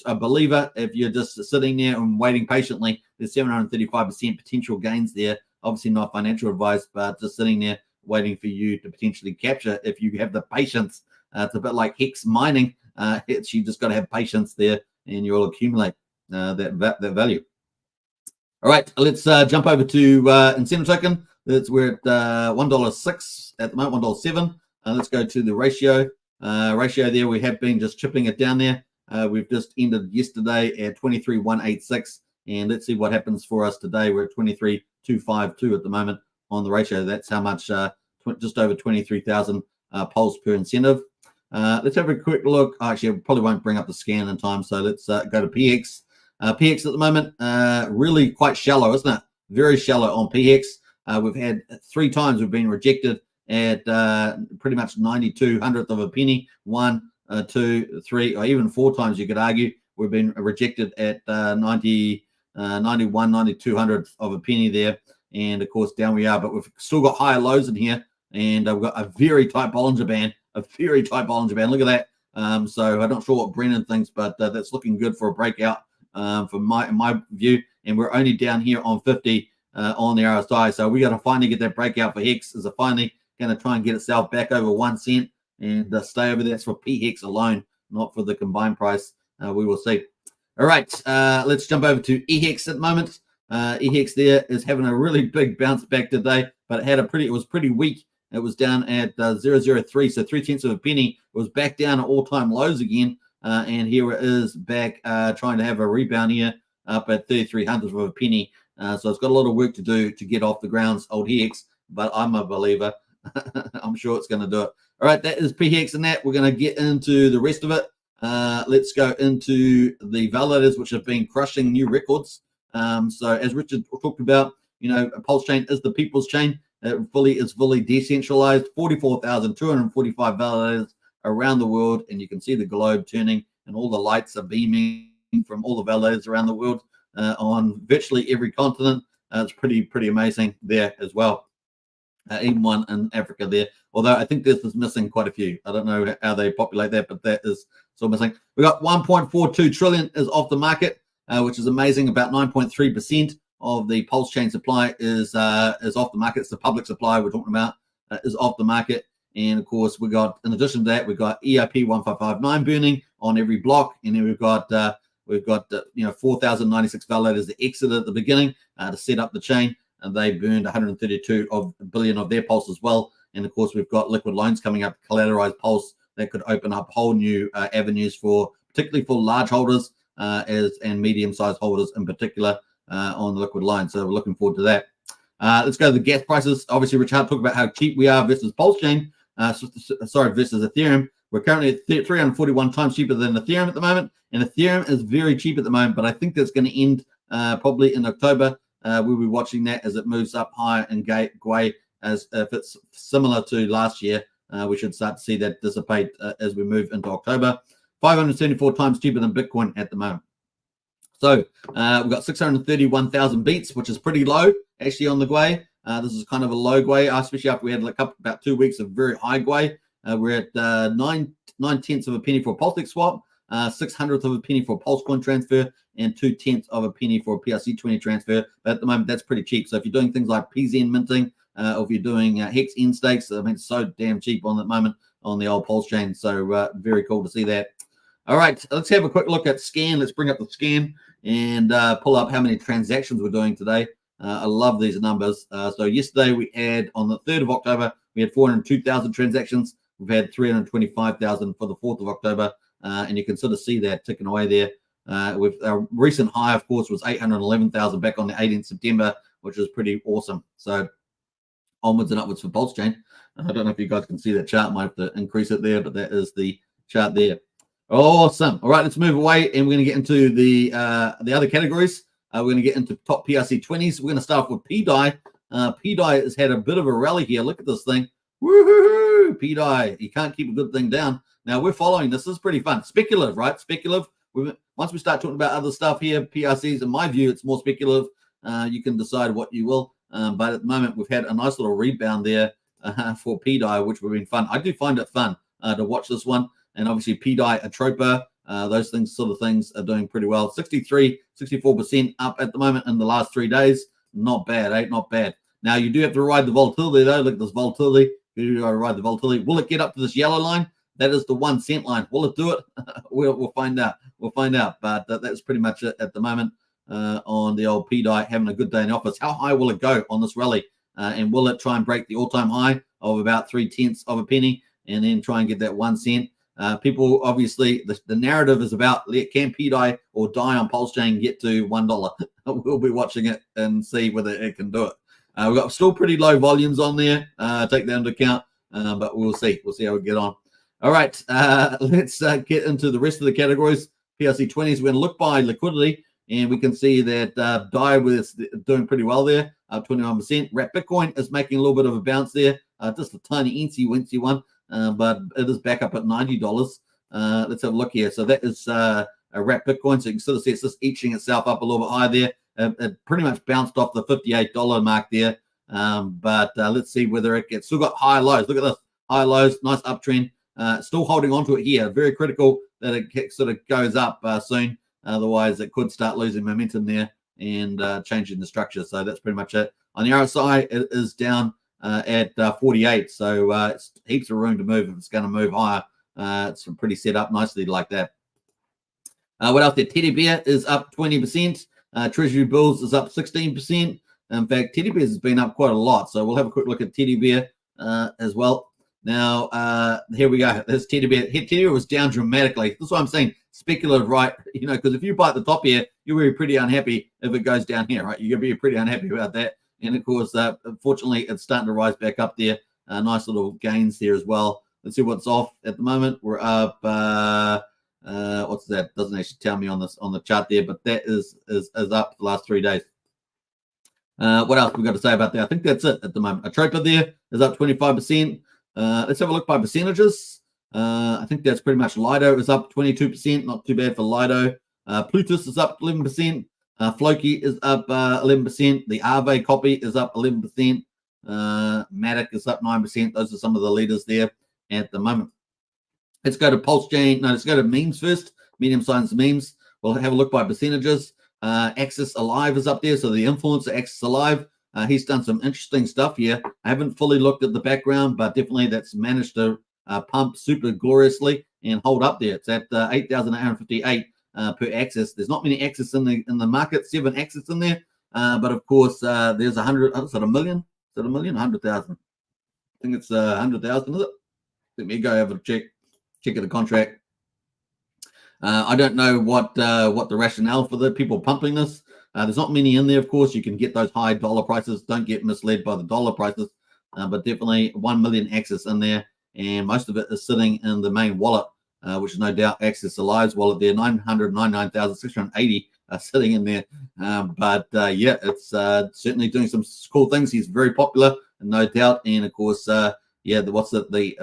a believer, if you're just sitting there and waiting patiently, there's 735% potential gains there Obviously not financial advice, but just sitting there waiting for you to potentially capture if you have the patience. It's a bit like Hex mining. You just got to have patience there, and you'll accumulate that value. All right, let's jump over to incentive token. We're at $1.06 at the moment, $1.07. Let's go to the ratio. Ratio there, we have been just chipping it down there. We've just ended yesterday at 23,186, and let's see what happens for us today. We're at 23,252 at the moment on the ratio. That's how much, just over 23,000 pulse per incentive. Let's have a quick look. Actually, I probably won't bring up the scan in time, so let's go to PX. PX at the moment, really quite shallow, isn't it? Very shallow on PX. We've had 3 times we've been rejected at pretty much 92/100th of a penny. 1, 2, 3, or even 4 times you could argue. We've been rejected at 91, 92/100th of a penny there. And of course, down we are, but we've still got higher lows in here. And we've got a very tight Bollinger Band, Look at that. So I'm not sure what Brennan thinks, but that's looking good for a breakout from my view. And we're only down here on 50 on the RSI. So we got to finally get that breakout for Hex. Is it finally going to try and get itself back over 1 cent and stay over there? That's for PHEX alone, not for the combined price. We will see. All right, let's jump over to EHEX at the moment. EHEX there is having a really big bounce back today, but it was pretty weak. It was down at 0.003, so 3/10 of a penny. It was back down at all-time lows again, and here it is back trying to have a rebound here up at 33/100th of a penny. So it's got a lot of work to do to get off the grounds, old HEX, but I'm a believer. I'm sure it's going to do it. All right, that is PHEX and that. We're going to get into the rest of it. Let's go into the validators, which have been crushing new records. So as Richard talked about, Pulsechain is the people's chain. It is fully decentralized. 44,245 validators around the world, and you can see the globe turning, and all the lights are beaming from all the validators around the world on virtually every continent. It's pretty amazing there as well. Even one in Africa there, although I think this is missing quite a few. I don't know how they populate that, but that is still missing. We got 1.42 trillion is off the market, which is amazing. About 9.3% of the Pulsechain supply is off the market. It's the public supply we're talking about is off the market. And of course, in addition to that, we've got EIP 1559 burning on every block, and then we've got 4,096 validators that exited at the beginning to set up the chain, and they burned 132 billion of their pulse as well. And of course, we've got liquid loans coming up, collateralized pulse that could open up whole new avenues particularly for large holders and medium-sized holders in particular on the liquid line. So we're looking forward to that. Let's go to the gas prices. Obviously, Richard talked about how cheap we are versus Pulsechain. Versus Ethereum. We're currently at 341 times cheaper than Ethereum at the moment, and Ethereum is very cheap at the moment. But I think that's going to end probably in October. We'll be watching that as it moves up higher in Gwei. As if it's similar to last year, we should start to see that dissipate as we move into October. 574 times cheaper than Bitcoin at the moment. So we've got 631,000 beats, which is pretty low actually on the Gwei. This is kind of a low Gwei, especially after we had about 2 weeks of very high Gwei. We're at 9/10 of a penny for a Pulsechain swap, 6/100th of a penny for a Pulsecoin transfer, and 2/10 of a penny for a PRC20 transfer. But at the moment, that's pretty cheap. So if you're doing things like PZN minting, or if you're doing Hex N stakes, I mean, it's so damn cheap on the moment on the old Pulsechain. So very cool to see that. All right, let's have a quick look at scan. Let's bring up the scan and pull up how many transactions we're doing today. I love these numbers. So yesterday we had, on the 3rd of October, we had 402,000 transactions. We've had 325,000 for the 4th of October. And you can sort of see that ticking away there. With our recent high, of course, was 811,000 back on the 18th September, which is pretty awesome. So onwards and upwards for Pulsechain. I don't know if you guys can see that chart. Might have to increase it there, but that is the chart there. Awesome. All right, let's move away, and we're going to get into the other categories. We're going to get into top PRC20s. We're going to start off with PDAI. PDAI has had a bit of a rally here. Look at this thing. Woohoo! PDAI. You can't keep a good thing down. Now, we're following this. This is pretty fun. Speculative, right? Speculative. Once we start talking about other stuff here, PRCs, in my view, it's more speculative. You can decide what you will. But at the moment, we've had a nice little rebound there for PDAI, which would have been fun. I do find it fun to watch this one. And obviously, PDAI, Atropa, those sort of things are doing pretty well. 64% up at the moment in the last 3 days. Not bad, eh? Not bad. Now, you do have to ride the volatility, though. Look at this volatility. You got to ride the volatility. Will it get up to this yellow line? That is the 1 cent line. Will it do it? We'll find out. We'll find out. But that's pretty much it at the moment on the old PDI, having a good day in the office. How high will it go on this rally? And will it try and break the all-time high of about 3/10 of a penny and then try and get that 1 cent? People, obviously, the narrative is about can PDI or die on Pulsechain get to $1? We'll be watching it and see whether it can do it. We've got still pretty low volumes on there. Take that into account, but we'll see. We'll see how we get on. All right, let's get into the rest of the categories. PLC 20s, we're going to look by liquidity, and we can see that DAI was doing pretty well there, up 21%. Wrap Bitcoin is making a little bit of a bounce there, just a tiny incy-wincy one, but it is back up at $90. Let's have a look here. So that is a Wrap Bitcoin, so you can sort of see it's just inching itself up a little bit higher there. It pretty much bounced off the $58 mark there, but let's see whether it gets still got high lows. Look at this, high lows, nice uptrend. Still holding on to it here. Very critical that it sort of goes up soon. Otherwise, it could start losing momentum there and changing the structure. So that's pretty much it. On the RSI, it is down at 48. So it's heaps of room to move if it's going to move higher. It's pretty set up nicely like that. What else there? Teddy Bear is up 20%. Treasury Bills is up 16%. In fact, Teddy Bears has been up quite a lot. So we'll have a quick look at Teddy Bear as well. Now, here we go. There's Teddy Bear. Teddy Bear was down dramatically. That's what I'm saying. Speculative, right? You know, because if you buy at the top here, you'll be pretty unhappy if it goes down here, right? You're going to be pretty unhappy about that. And, of course, unfortunately, it's starting to rise back up there. Nice little gains there as well. Let's see what's off at the moment. We're up, what's that? Doesn't actually tell me on the chart there, but that is up the last 3 days. What else we got to say about that? I think that's it at the moment. Atropa there is up 25%. Let's have a look by percentages. I think that's pretty much Lido is up 22%. Not too bad for Lido. Plutus is up 11%. Floki is up 11%. The Aave copy is up 11%. Matic is up 9%. Those are some of the leaders there at the moment. Let's go to Pulsechain. No, let's go to memes first. Medium-sized memes. We'll have a look by percentages. Axis Alive is up there. So the influencer Axis Alive. He's done some interesting stuff here. I haven't fully looked at the background, but definitely that's managed to pump super gloriously and hold up there. It's at 8,858 per axis. There's not many axis in the market, 7 axis in there. But of course, there's 100. Is it a million? Is it a million? 100,000. I think it's 100,000, is it? Let me go have a check of the contract. I don't know what the rationale for the people pumping this. There's not many in there, of course. You can get those high dollar prices. Don't get misled by the dollar prices, but definitely 1 million Axis in there, and most of it is sitting in the main wallet, which is no doubt Axis Alive's wallet there. 999,680 sitting in there, but yeah, it's certainly doing some cool things. He's very popular, no doubt, and of course, yeah, the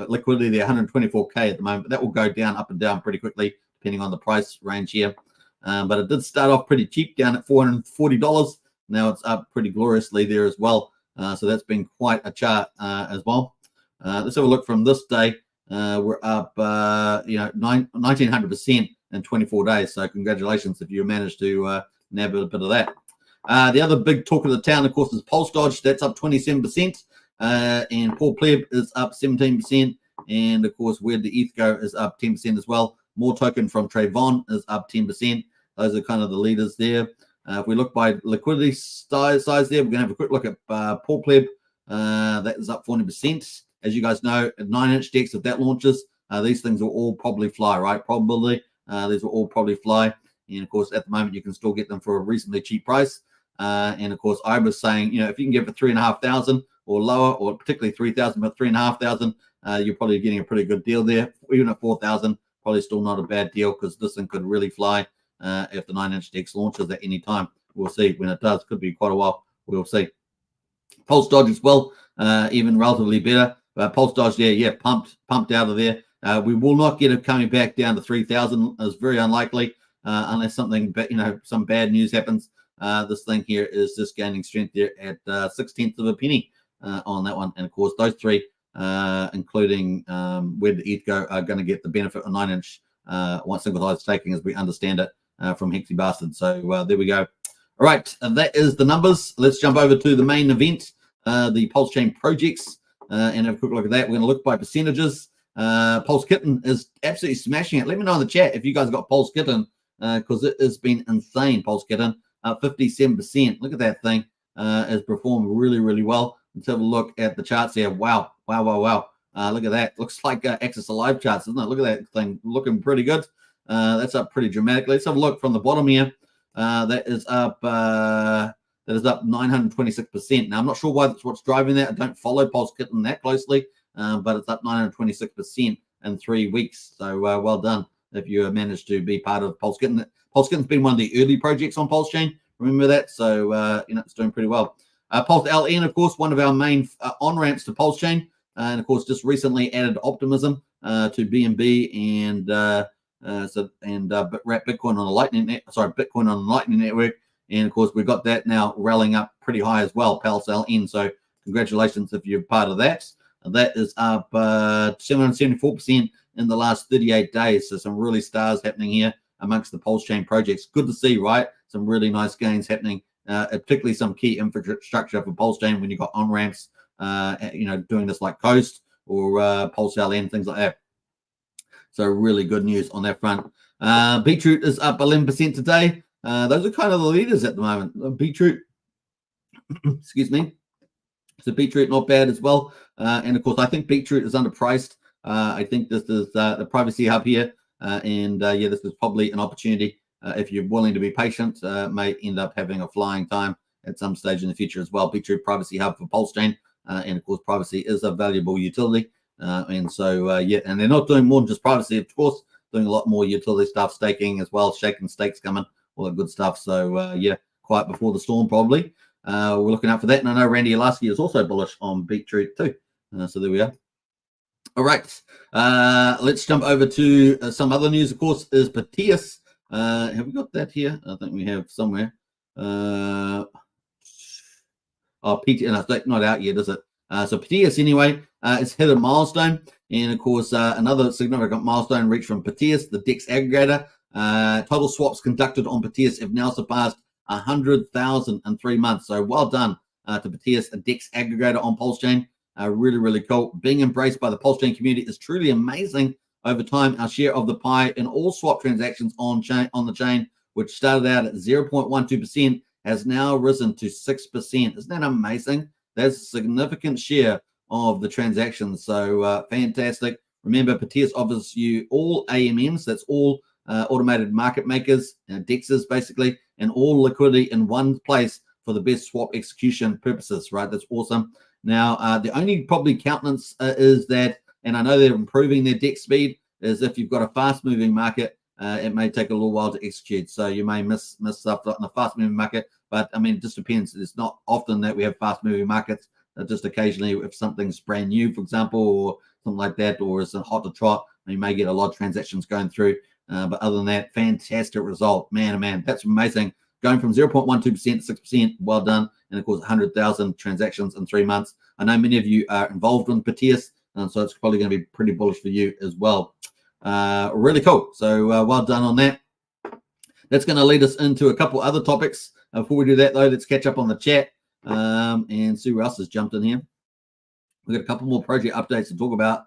liquidity there, 124k at the moment. That will go down, up and down pretty quickly, depending on the price range here. But it did start off pretty cheap, down at $440. Now it's up pretty gloriously there as well. So that's been quite a chart as well. Let's have a look from this day. We're up, 1,900% in 24 days. So congratulations if you managed to nab a bit of that. The other big talk of the town, of course, is Pulse Dodge. That's up 27%. And Paul Pleb is up 17%. And, of course, Where the ETH Go is up 10% as well. More token from Trayvon is up 10%. Those are kind of the leaders there. If we look by liquidity size there, we're going to have a quick look at Paul Pleb. That is up 40%. As you guys know, at 9-inch decks, if that launches, these things will all probably fly, right? Probably. These will all probably fly. And, of course, at the moment, you can still get them for a reasonably cheap price. And, of course, I was saying, if you can get for 3,500 or lower, or particularly 3,000, but 3,500, you're probably getting a pretty good deal there. Even at 4,000, probably still not a bad deal because this thing could really fly if the 9-inch DEX launches at any time. We'll see when it does. Could be quite a while. We'll see. Pulse Dodge as well, even relatively better. Pulse Dodge, yeah, pumped out of there. We will not get it coming back down to 3,000. It's very unlikely unless something, some bad news happens. This thing here is just gaining strength there at 0.6 of a penny on that one. And of course, those three, including Where the ETH Go, are going to get the benefit of 9-inch once single-sided staking, as we understand it, from Hexy Bastard. So there we go. All right, that is the numbers. Let's jump over to the main event. the Pulsechain projects and have a quick look at that. We're going to look by percentages. Pulse Kitten is absolutely smashing it. Let me know in the chat if you guys got Pulse Kitten, because it has been insane. Pulse Kitten, 57%. Look at that thing. Has performed really, really well. Let's have a look at the charts here. Wow, wow, wow, wow. Look at that. Looks like Access Alive charts, doesn't it? Look at that thing looking pretty good. That's up pretty dramatically. Let's have a look from the bottom here. That is up 926%. Now, I'm not sure what's driving that. I don't follow Pulse Kitten that closely, but it's up 926% in 3 weeks. So well done if you managed to be part of Pulse Kitten. Pulse Kitten's been one of the early projects on Pulsechain. Remember that? So, it's doing pretty well. Pulse LN, of course, one of our main on-ramps to Pulsechain. And, of course, just recently added Optimism to BNB and wrap Bitcoin on the Bitcoin on the Lightning Network. And, of course, we've got that now rallying up pretty high as well, Pulse LN. So, congratulations if you're part of that. That is up 774% in the last 38 days. So, some really stars happening here amongst the Pulsechain projects. Good to see, right? Some really nice gains happening, particularly some key infrastructure for Pulsechain when you've got on-ramps, doing this like Coast or Pulse LN, things like that. So really good news on that front. Beetroot is up 11% today. Those are kind of the leaders at the moment. Beetroot, excuse me. So Beetroot not bad as well. And of course, I think Beetroot is underpriced. I think this is the privacy hub here. This is probably an opportunity. If you're willing to be patient, may end up having a flying time at some stage in the future as well. Beetroot privacy hub for Pulsechain. And of course, privacy is a valuable utility. And they're not doing more than just privacy, of course, doing a lot more utility stuff, staking as well, shaking stakes coming, all that good stuff. So, quiet before the storm, probably. We're looking out for that. And I know Randy Alaski is also bullish on Beetroot too. So there we are. All right. Let's jump over to some other news, of course, is Proteus. Have we got that here? I think we have somewhere. PT, and it's not out yet, is it? So Proteus, anyway, it's hit a milestone. And, of course, another significant milestone reached from Proteus, the DEX aggregator. Total swaps conducted on Proteus have now surpassed 100,000 in 3 months. So well done to Proteus, a DEX aggregator on Pulsechain. Really, really cool. Being embraced by the Pulsechain community is truly amazing. Over time, our share of the pie in all swap transactions on the chain, which started out at 0.12%, has now risen to 6%. Isn't that amazing? That's a significant share of the transactions. So fantastic. Remember, Proteus offers you all AMMs. That's all automated market makers, DEXs basically, and all liquidity in one place for the best swap execution purposes, right? That's awesome. Now, the only probably countenance is that, and I know they're improving their DEX speed, is if you've got a fast-moving market, it may take a little while to execute. So you may miss stuff in the fast-moving market. But, I mean, it just depends. It's not often that we have fast-moving markets. Just occasionally, if something's brand new, for example, or something like that, or it's hot to trot, you may get a lot of transactions going through. But other than that, fantastic result. Man, oh man, that's amazing. Going from 0.12% to 6%, well done. And, of course, 100,000 transactions in 3 months. I know many of you are involved in Proteus, so it's probably going to be pretty bullish for you as well. Really cool. So well done on that. That's going to lead us into a couple other topics. Before we do that, though, let's catch up on the chat and see who else has jumped in here. We've got a couple more project updates to talk about,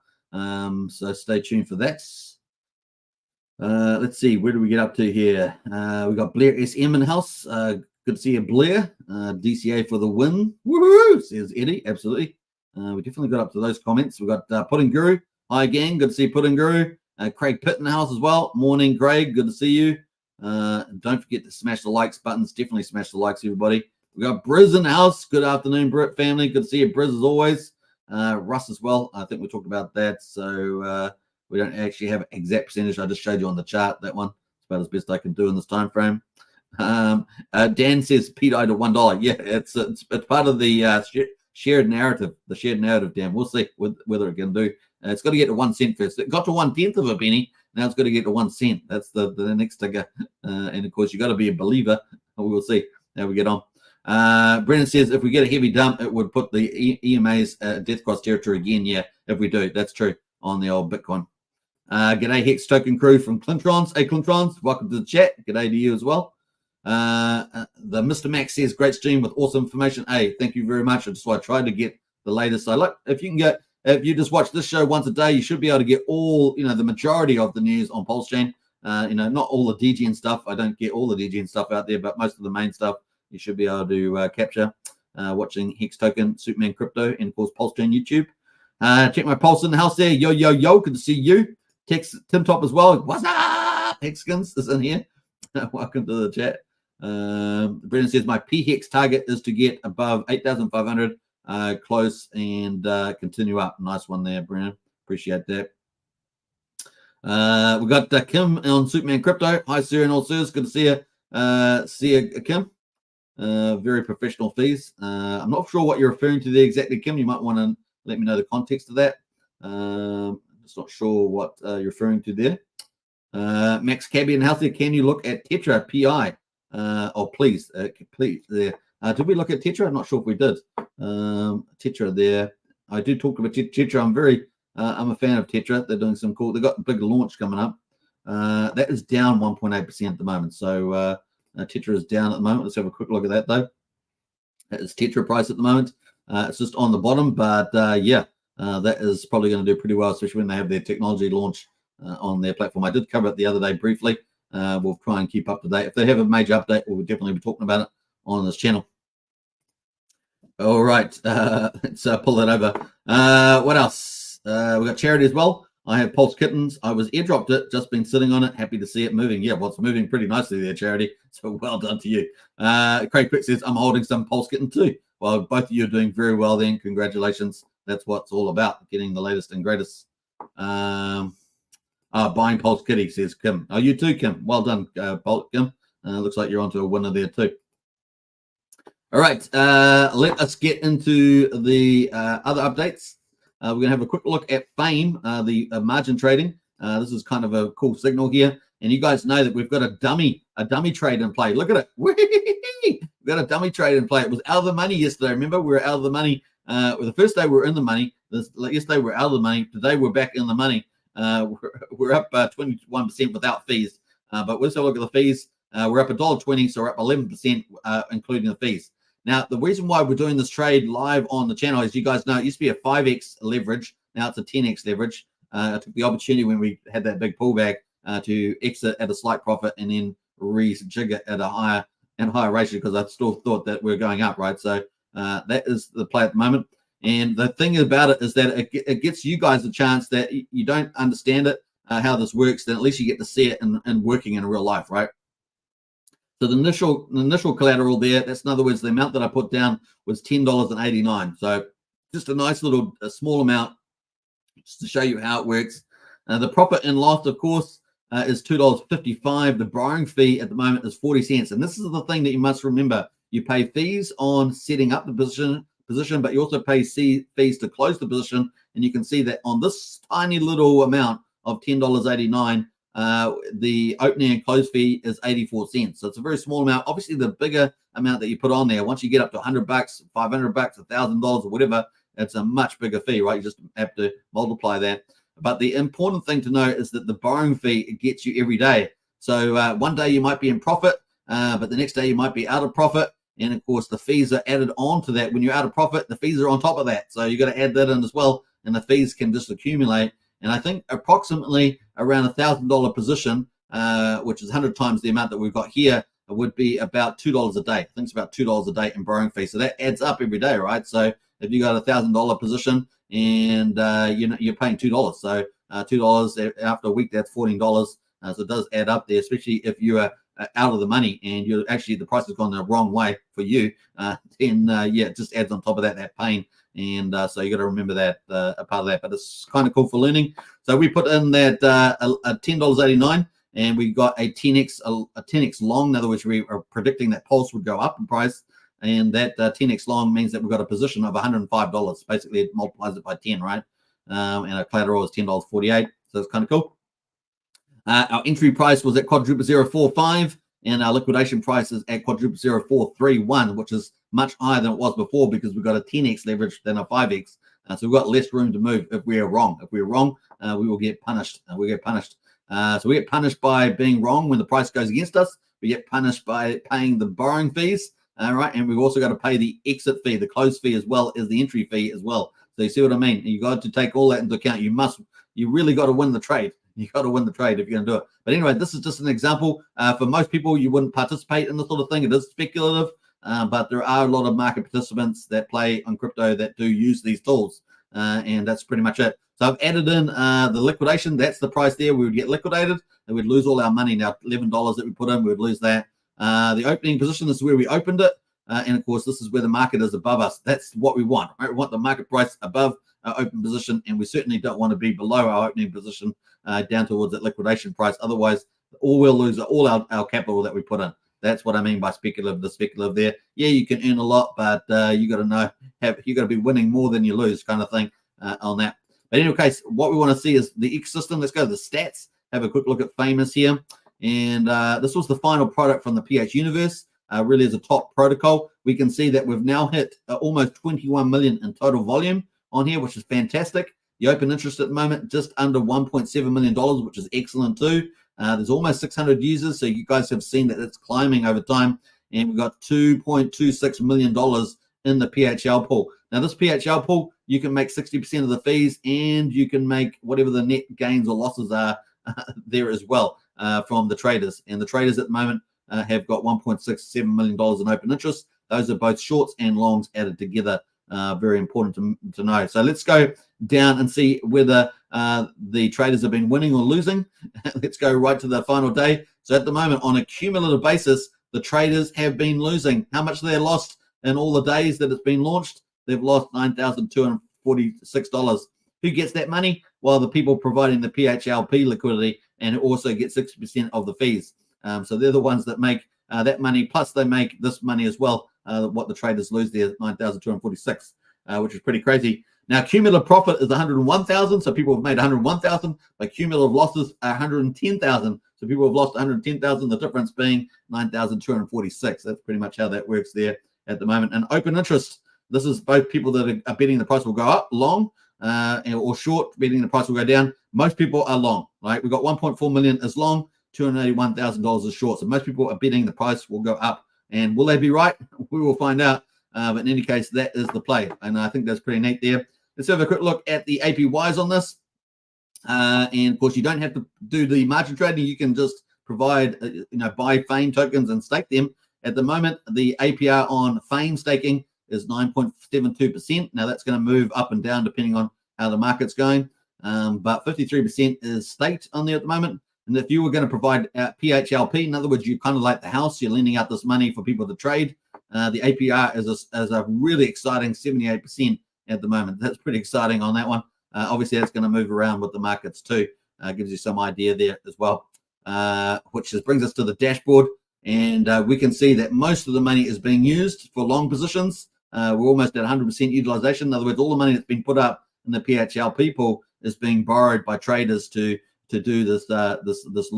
so stay tuned for that. Let's see, where do we get up to here? We got Blair SM in house. Good to see you, Blair. DCA for the win. Woohoo! Says Eddie. Absolutely. We definitely got up to those comments. We got Pudding Guru. Hi again. Good to see Pudding Guru. Craig Pitt in the house as well. Morning, Craig. Good to see you. Don't forget to smash the likes buttons. Definitely smash the likes, everybody. We got Briz in the house. Good afternoon, Brit family. Good to see you, Briz, as always. Russ as well. I think we talked about that. So we don't actually have an exact percentage. I just showed you on the chart that one. It's about as best I can do in this time frame. Dan says PDI to $1. Yeah, it's part of the shared narrative. The shared narrative, Dan. We'll see whether it can do. It's got to get to 1 cent first. It got to 1/10 of a penny. Now it's got to get to 1 cent. That's the next ticker. And of course, you got to be a believer. We will see how we get on. Brennan says if we get a heavy dump, it would put the EMA's death cross territory again. Yeah, if we do, that's true on the old Bitcoin. G'day, Hex Token crew from Clintrons. Hey, Clintrons, welcome to the chat. G'day to you as well. The Mr. Max says, great stream with awesome information. Hey, thank you very much. That's why I tried to get the latest. So look, if you just watch this show once a day, you should be able to get all, the majority of the news on Pulsechain. Not all the DGN stuff. I don't get all the DGN stuff out there, but most of the main stuff you should be able to capture watching Hex Token, Superman Crypto, and of course Pulsechain YouTube. Check my pulse in the house there. Yo, yo, yo. Good to see you. Text Tim Top as well. What's up? Hexkins is in here. Welcome to the chat. Brendan says my P-Hex target is to get above 8,500 close and continue up. Nice one there, Brendan. Appreciate that. We got Kim on Superman Crypto. Hi, sir, and all sirs. Good to see you. See you, Kim. Very professional fees. I'm not sure what you're referring to there exactly, Kim. You might want to let me know the context of that. Just not sure what you're referring to there. Max Cabby and Healthy, can you look at Tetra PI? Please. Did we look at Tetra? I'm not sure if we did. Tetra there. I do talk about Tetra. I'm a fan of Tetra. They're doing some cool. They've got a big launch coming up. That is down 1.8% at the moment. So Tetra is down at the moment. Let's have a quick look at that though. That is Tetra price at the moment. It's just on the bottom, but that is probably going to do pretty well, especially when they have their technology launch on their platform. I did cover it the other day briefly. We'll try and keep up to date. If they have a major update, we'll definitely be talking about it on this channel. All right, let's pull that over. What else? We got charity as well. I have Pulse Kittens. I was airdropped it, just been sitting on it. Happy to see it moving. Yeah, well, it's moving pretty nicely there, charity. So well done to you. Craig Quick says, I'm holding some Pulse Kitten too. Well, both of you are doing very well then. Congratulations. That's what it's all about, getting the latest and greatest. Buying Pulse Kitty, says Kim. Oh, you too, Kim. Well done, Kim. Looks like you're onto a winner there too. All right, let us get into the other updates. We're going to have a quick look at Fame, the margin trading. This is kind of a cool signal here. And you guys know that we've got a dummy trade in play. Look at it. We've got a dummy trade in play. It was out of the money yesterday. Remember, we were out of the money. The first day we were in the money. Yesterday we were out of the money. Today we're back in the money. We're up 21% without fees. But let's have a look at the fees. We're up $1.20, so we're up 11%, including the fees. Now, the reason why we're doing this trade live on the channel is, you guys know, it used to be a 5x leverage. Now it's a 10x leverage. I took the opportunity when we had that big pullback to exit at a slight profit and then rejig it at a higher ratio, because I still thought that we're going up, right? So that is the play at the moment. And the thing about it is that it gets you guys a chance that you don't understand it, how this works, then at least you get to see it and working in real life, right? So the initial collateral there, that's in other words, the amount that I put down was $10.89. So just a nice little small amount just to show you how it works. The profit and loss, of course, is $2.55. The borrowing fee at the moment is 40 cents. And this is the thing that you must remember. You pay fees on setting up the position, but you also pay fees to close the position. And you can see that on this tiny little amount of $10.89, the opening and close fee is 84 cents. So it's a very small amount. Obviously, the bigger amount that you put on there, once you get up to $100, $500, $1,000 or whatever, it's a much bigger fee, right? You just have to multiply that. But the important thing to know is that the borrowing fee, it gets you every day. So one day you might be in profit, but the next day you might be out of profit. And of course, the fees are added on to that. When you're out of profit, the fees are on top of that. So you got to add that in as well. And the fees can just accumulate. And I think approximately around $1,000 position, which is 100 times the amount that we've got here, would be about $2 a day. I think it's about $2 a day in borrowing fee. So that adds up every day, right? So if you got a $1,000 position and you're paying $2, so $2 after a week, that's $14. So it does add up there, especially if you are out of the money and you're actually, the price has gone the wrong way for you. Then it just adds on top of that pain. And so you got to remember that a part of that, but it's kind of cool for learning. So we put in that $10.89, and we got a 10x long. In other words, we are predicting that Pulse would go up in price, and that 10x long means that we've got a position of $105. Basically, it multiplies it by 10, right? And our collateral is $10.48, so it's kind of cool. Our entry price was at quadruple 045, and our liquidation price is at quadruple 0431, which is much higher than it was before because we've got a 10x leverage than a 5x. So we've got less room to move if we are wrong. If we're wrong, we will get punished. We get punished. So we get punished by being wrong when the price goes against us. we get punished by paying the borrowing fees. All right, and we've also got to pay the exit fee, the close fee, as well as the entry fee as well. So you see what I mean? You got to take all that into account. You really got to win the trade. You got to win the trade if you're going to do it. But anyway, this is just an example. For most people, you wouldn't participate in this sort of thing. It is speculative, but there are a lot of market participants that play on crypto that do use these tools, and that's pretty much it. So I've added in the liquidation. That's the price there. We would get liquidated, and we'd lose all our money. Now, $11 that we put in, we would lose that. The opening position, this is where we opened it. And of course, this is where the market is above us. That's what we want, right? We want the market price above our open position, and we certainly don't want to be below our opening position down towards that liquidation price. Otherwise, we'll lose all our capital that we put in. That's what I mean by speculative. The speculative there. Yeah, you can earn a lot, but you got to know, you got to be winning more than you lose, kind of thing on that. But in any case, what we want to see is the X system. Let's go to the stats. Have a quick look at Famous here. And this was the final product from the PH universe. Really is a top protocol. We can see that we've now hit almost 21 million in total volume on here, which is fantastic. The open interest at the moment, just under $1.7 million, which is excellent too. There's almost 600 users, so you guys have seen that it's climbing over time. And we've got $2.26 million in the PHL pool. Now, this PHL pool, you can make 60% of the fees, and you can make whatever the net gains or losses are there as well from the traders. And the traders at the moment have got $1.67 million in open interest. Those are both shorts and longs added together. Very important to know. So let's go down and see whether the traders have been winning or losing. Let's go right to the final day. So at the moment, on a cumulative basis, the traders have been losing. How much they lost in all the days that it's been launched? They've lost $9,246. Who gets that money? Well, the people providing the PHLP liquidity, and also get 60% of the fees. So they're the ones that make that money, plus they make this money as well. What the traders lose there, 9,246, which is pretty crazy. Now, cumulative profit is 101,000, so people have made 101,000, but cumulative losses are 110,000. So people have lost 110,000, the difference being 9,246. That's pretty much how that works there at the moment. And open interest, this is both people that are betting the price will go up, long, or short, betting the price will go down. Most people are long, right? We've got 1.4 million is long, $281,000 is short. So most people are betting the price will go up. And will they be right? We will find out. But in any case, that is the play. And I think that's pretty neat there. Let's have a quick look at the APYs on this. And of course, you don't have to do the margin trading. You can just provide, buy Fame tokens and stake them. At the moment, the APR on Fame staking is 9.72%. Now that's going to move up and down depending on how the market's going. But 53% is staked on there at the moment. And if you were going to provide PHLP, in other words, you kind of like the house, you're lending out this money for people to trade. The APR is a really exciting 78% at the moment. That's pretty exciting on that one. Obviously, that's going to move around with the markets too. Gives you some idea there as well, which brings us to the dashboard. And we can see that most of the money is being used for long positions. We're almost at 100% utilization. In other words, all the money that's been put up in the PHLP pool is being borrowed by traders to do this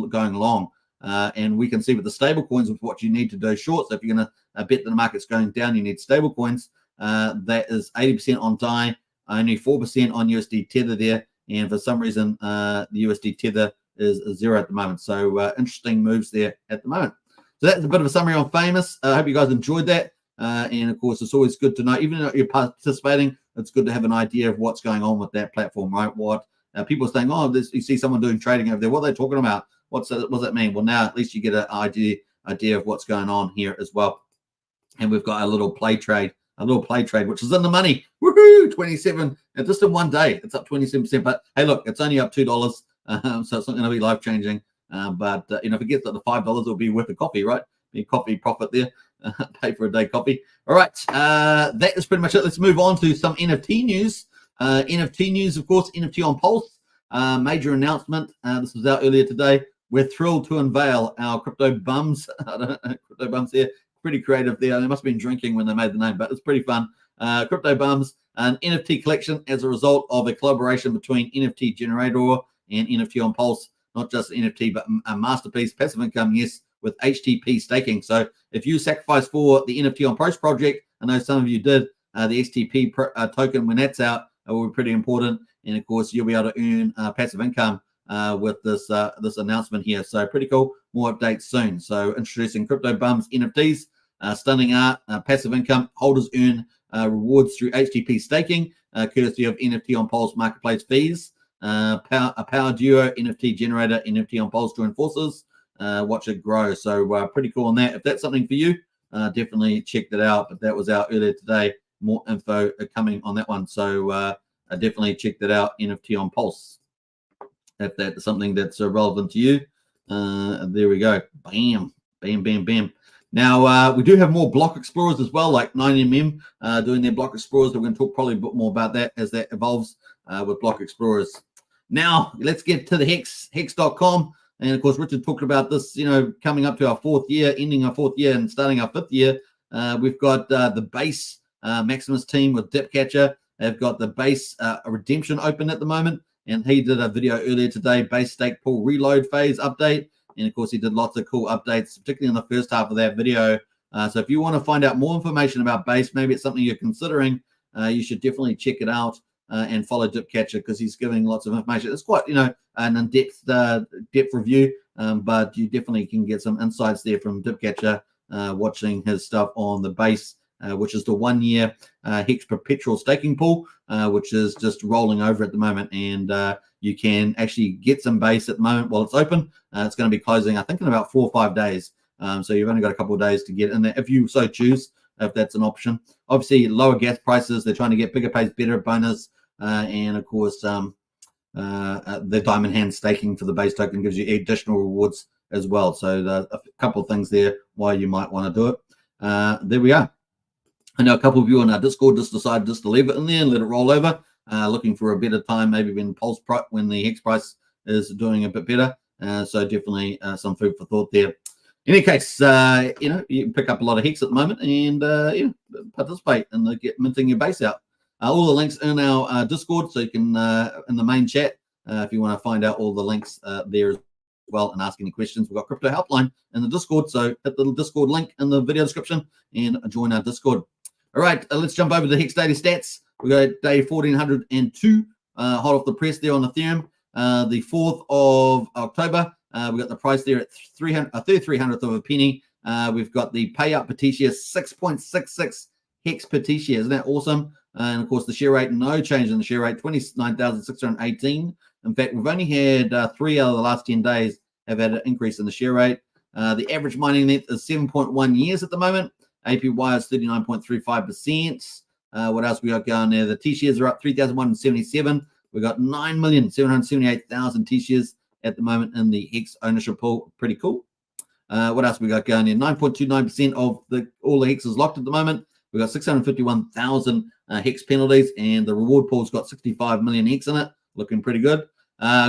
going long. And we can see with the stable coins with what you need to do short. So if you're going to bet that the market's going down, you need stable coins. That is 80% on DAI, only 4% on USD Tether there. And for some reason, the USD Tether is 0 at the moment. So interesting moves there at the moment. So that's a bit of a summary on Famous. I hope you guys enjoyed that. And of course, it's always good to know, even though you're participating, it's good to have an idea of what's going on with that platform, right? What people are saying, oh, you see someone doing trading over there. What are they talking about? What does that mean? Well, now at least you get an idea of what's going on here as well. And we've got a little play trade, which is in the money. Woohoo! 27, and just in one day, it's up 27%. But hey, look, it's only up $2, so it's not going to be life changing. But if it gets up to $5, it'll be worth a coffee, right? Be coffee profit there. Pay for a day coffee. All right, that is pretty much it. Let's move on to some NFT news. NFT news, of course, NFT on Pulse. Major announcement. This was out earlier today. We're thrilled to unveil our crypto bums. Crypto bums here. Pretty creative there. They must have been drinking when they made the name, but it's pretty fun. Crypto bums, an NFT collection as a result of a collaboration between NFT Generator and NFT on Pulse. Not just NFT, but a masterpiece, passive income, yes, with HTP staking. So if you sacrifice for the NFT on Pulse project, I know some of you did, the HTP token when that's out will be pretty important. And of course, you'll be able to earn passive income with this announcement here. So pretty cool. more updates soon. So introducing Crypto Bums NFTs, stunning art, passive income. Holders earn rewards through HTP staking, courtesy of NFT on Pulse marketplace fees. A Power Duo NFT generator, NFT on Pulse join forces. Watch it grow. So pretty cool on that. If that's something for you, definitely check that out. But that was out earlier today. More info coming on that one. So definitely check that out. NFT on Pulse. If that's something that's relevant to you. There we go. Bam, bam, bam, bam. Now, we do have more block explorers as well, like 9mm doing their block explorers. We're going to talk probably a bit more about that as that evolves with block explorers. Now, let's get to the hex.com. And of course, Richard talked about this, coming up to our 4th year, ending our 4th year and starting our 5th year. We've got the base Maximus team with Dipcatcher. They've got the base redemption open at the moment. And he did a video earlier today, base stake pool reload phase update. And of course, he did lots of cool updates, particularly in the first half of that video. So if you want to find out more information about base, maybe it's something you're considering, you should definitely check it out and follow Dipcatcher because he's giving lots of information. It's quite, an in-depth depth review, but you definitely can get some insights there from Dipcatcher watching his stuff on the base, which is the 1 year Hex perpetual staking pool, which is just rolling over at the moment. And you can actually get some base at the moment while it's open. It's going to be closing, I think, in about 4 or 5 days. So you've only got a couple of days to get in there if you so choose, if that's an option. Obviously, lower gas prices. They're trying to get bigger pays, better bonus. And of course, the diamond hand staking for the base token gives you additional rewards as well. So a couple of things there why you might want to do it. There we are. I know a couple of you on our Discord just decided just to leave it in there and let it roll over, looking for a better time, maybe when the Hex price is doing a bit better. So definitely some food for thought there. In any case, you can pick up a lot of Hex at the moment and participate in minting your base out. All the links in our Discord, so you can in the main chat if you want to find out all the links there as well and ask any questions. We've got Crypto Helpline in the Discord, so hit the Discord link in the video description and join our Discord. All right, let's jump over to the Hex daily stats. We got day 1402, hot off the press there on Ethereum. The 4th of October, we got the price there at 3300th of a penny. We've got the payout per TSHA 6.66 Hex per TSHA. Isn't that awesome? And of course, the share rate, no change in the share rate, 29,618. In fact, we've only had 3 out of the last 10 days have had an increase in the share rate. The average mining length is 7.1 years at the moment. APY is 39.35%. What else we got going there? The T-shares are up 3,177. We've got 9,778,000 T-shares at the moment in the Hex ownership pool. Pretty cool. What else we got going here? 9.29% of all the Hex is locked at the moment. We've got 651,000 Hex penalties, and the reward pool's got 65 million Hex in it. Looking pretty good.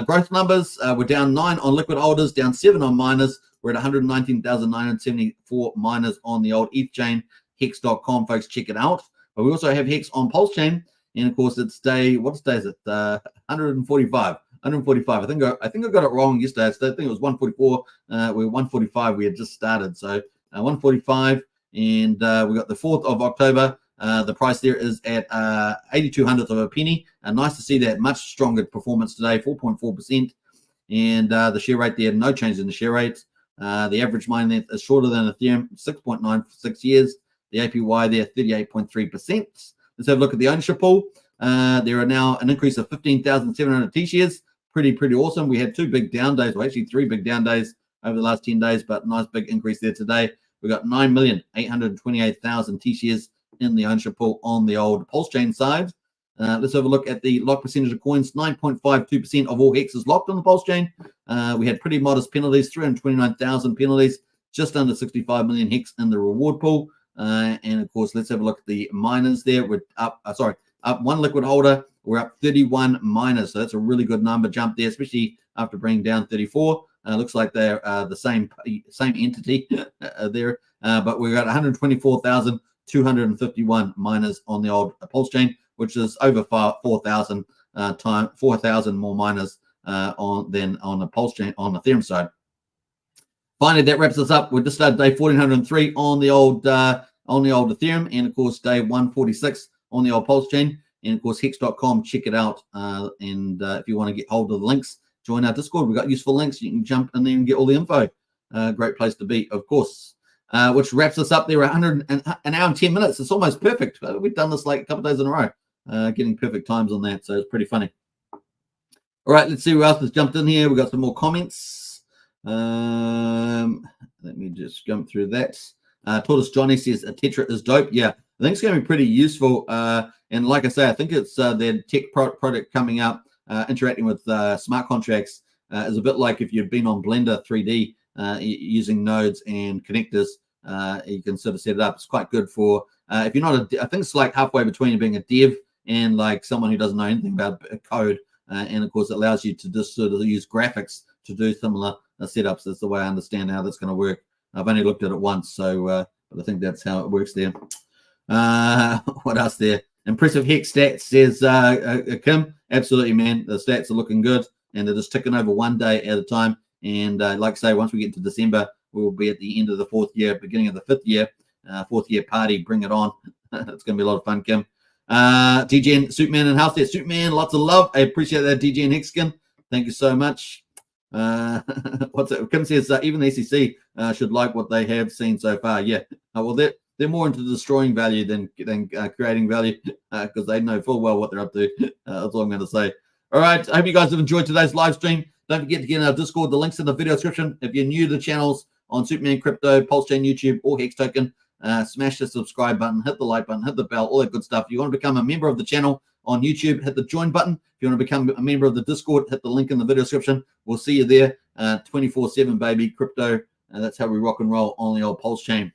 Growth numbers, we're down 9 on liquid holders, down 7 on miners. We're at 119,974 miners on the old ETH chain, hex.com, folks. Check it out. But we also have Hex on Pulsechain, and of course it's what day is it? 145. 145. I think I got it wrong yesterday. I think it was 144. We're 145. We had just started, so 145, and we got the 4th of October. The price there is at 8200th of a penny. Nice to see that much stronger performance today, 4.4%, and the share rate there, no change in the share rate. The average mining length is shorter than Ethereum, 6.96 years. The APY there, 38.3%. Let's have a look at the ownership pool. There are now an increase of 15,700 T-shares. Pretty awesome. We had 2 big down days, well, actually 3 big down days over the last 10 days, but nice big increase there today. We got 9,828,000 T-shares in the ownership pool on the old Pulsechain side. Let's have a look at the lock percentage of coins. 9.52% of all Hex is locked on the Pulsechain. We had pretty modest penalties, 329,000 penalties, just under 65 million Hex in the reward pool. And of course, let's have a look at the miners there. We're up 1 liquid holder. We're up 31 miners. So that's a really good number jump there, especially after bringing down 34. Looks like they're the same entity there. But we've got 124,251 miners on the old Pulsechain, which is over 4,000 more miners than on the Pulsechain on the Ethereum side. Finally, that wraps us up. We just started day 1403 on the old Ethereum, and of course day 146 on the old Pulsechain, and of course hex.com. Check it out, and if you want to get hold of the links, join our Discord. We've got useful links. You can jump in there and get all the info. great place to be, of course. Which wraps us up there, an hour and 10 minutes. It's almost perfect. We've done this like a couple of days in a row, getting perfect times on that. So it's pretty funny. All right, let's see who else has jumped in here. We've got some more comments. Let me just jump through that. Tortoise Johnny says a Tetra is dope. Yeah, I think it's going to be pretty useful. And like I say, I think it's their tech product coming up, interacting with smart contracts is a bit like if you've been on Blender 3D using nodes and connectors. You can sort of set it up. It's quite good for if you're not I think it's like halfway between being a dev and like someone who doesn't know anything about code. And of course, it allows you to just sort of use graphics to do similar setups. That's the way I understand how that's going to work. I've only looked at it once, so but I think that's how it works there. What else there? Impressive Hex stats, says Kim. Absolutely, man. The stats are looking good, and they're just ticking over one day at a time. And like I say, once we get to December, we will be at the end of the 4th year, beginning of the 5th year, 4th year party. Bring it on. It's going to be a lot of fun, Kim. DGN, Superman and House there. Superman, lots of love. I appreciate that, DGN Hexkin. Thank you so much. What's it? Kim says even the SEC should like what they have seen so far. Yeah. Well, they're more into destroying value than creating value because they know full well what they're up to. That's all I'm going to say. All right. I hope you guys have enjoyed today's live stream. Don't forget to get in our Discord. The link's in the video description. If you're new to the channels on Superman Crypto, Pulsechain YouTube, or Hex Token, smash the subscribe button, hit the like button, hit the bell, all that good stuff. If you want to become a member of the channel on YouTube, hit the join button. If you want to become a member of the Discord, hit the link in the video description. We'll see you there 24/7, baby. Crypto. That's how we rock and roll on the old Pulsechain.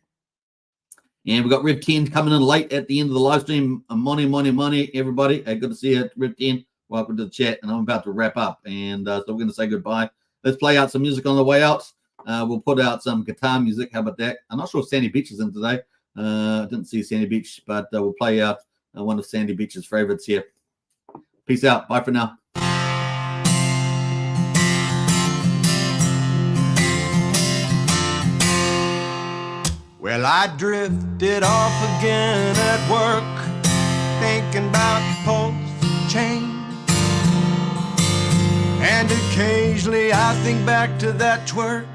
And we've got Rev 10 coming in late at the end of the live stream. Money, everybody. Hey, good to see you, Rev 10. Welcome to the chat. And I'm about to wrap up. And so we're going to say goodbye. Let's play out some music on the way out. We'll put out some guitar music. How about that? I'm not sure if Sandy Beach is in today. I didn't see Sandy Beach, but we'll play out one of Sandy Beach's favorites here. Peace out. Bye for now. Well, I drifted off again at work, thinking about Pulsechain. And occasionally I think back to that twerk,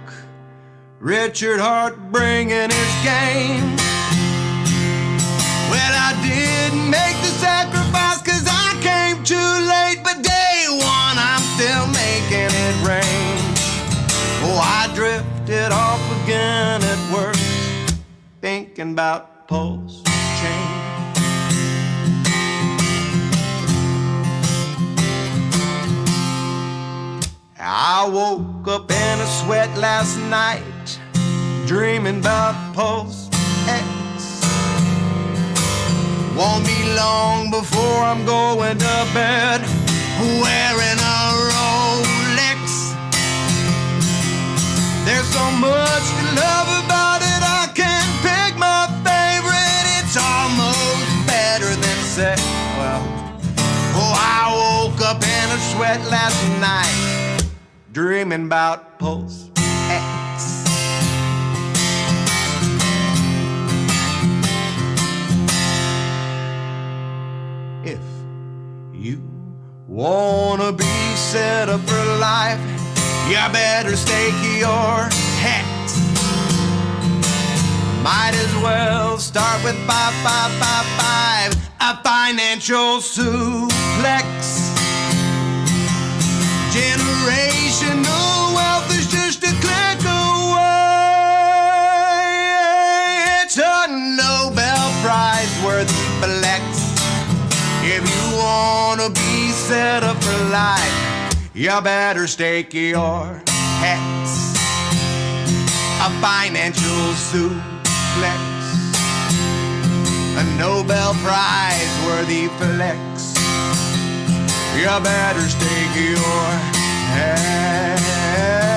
Richard Hart bringing his game. Well, I didn't make the sacrifice cause I came too late, but day one I'm still making it rain. Oh, I drifted off again at work, thinking about Pulsechain. I woke up in a sweat last night, dreaming about Pulse X. Won't be long before I'm going to bed wearing a Rolex. There's so much to love about it, I can't pick my favorite. It's almost better than sex. Well, oh, I woke up in a sweat last night, dreaming about Pulse X. If you wanna be set up for life, you better stake your Hex. Might as well start with 5555, a financial suplex. Generational wealth is just a click away. It's a Nobel Prize worthy flex. If you wanna be set up for life, you better stake your Hex. A financial suplex, a Nobel Prize worthy flex. You better stake your Hex.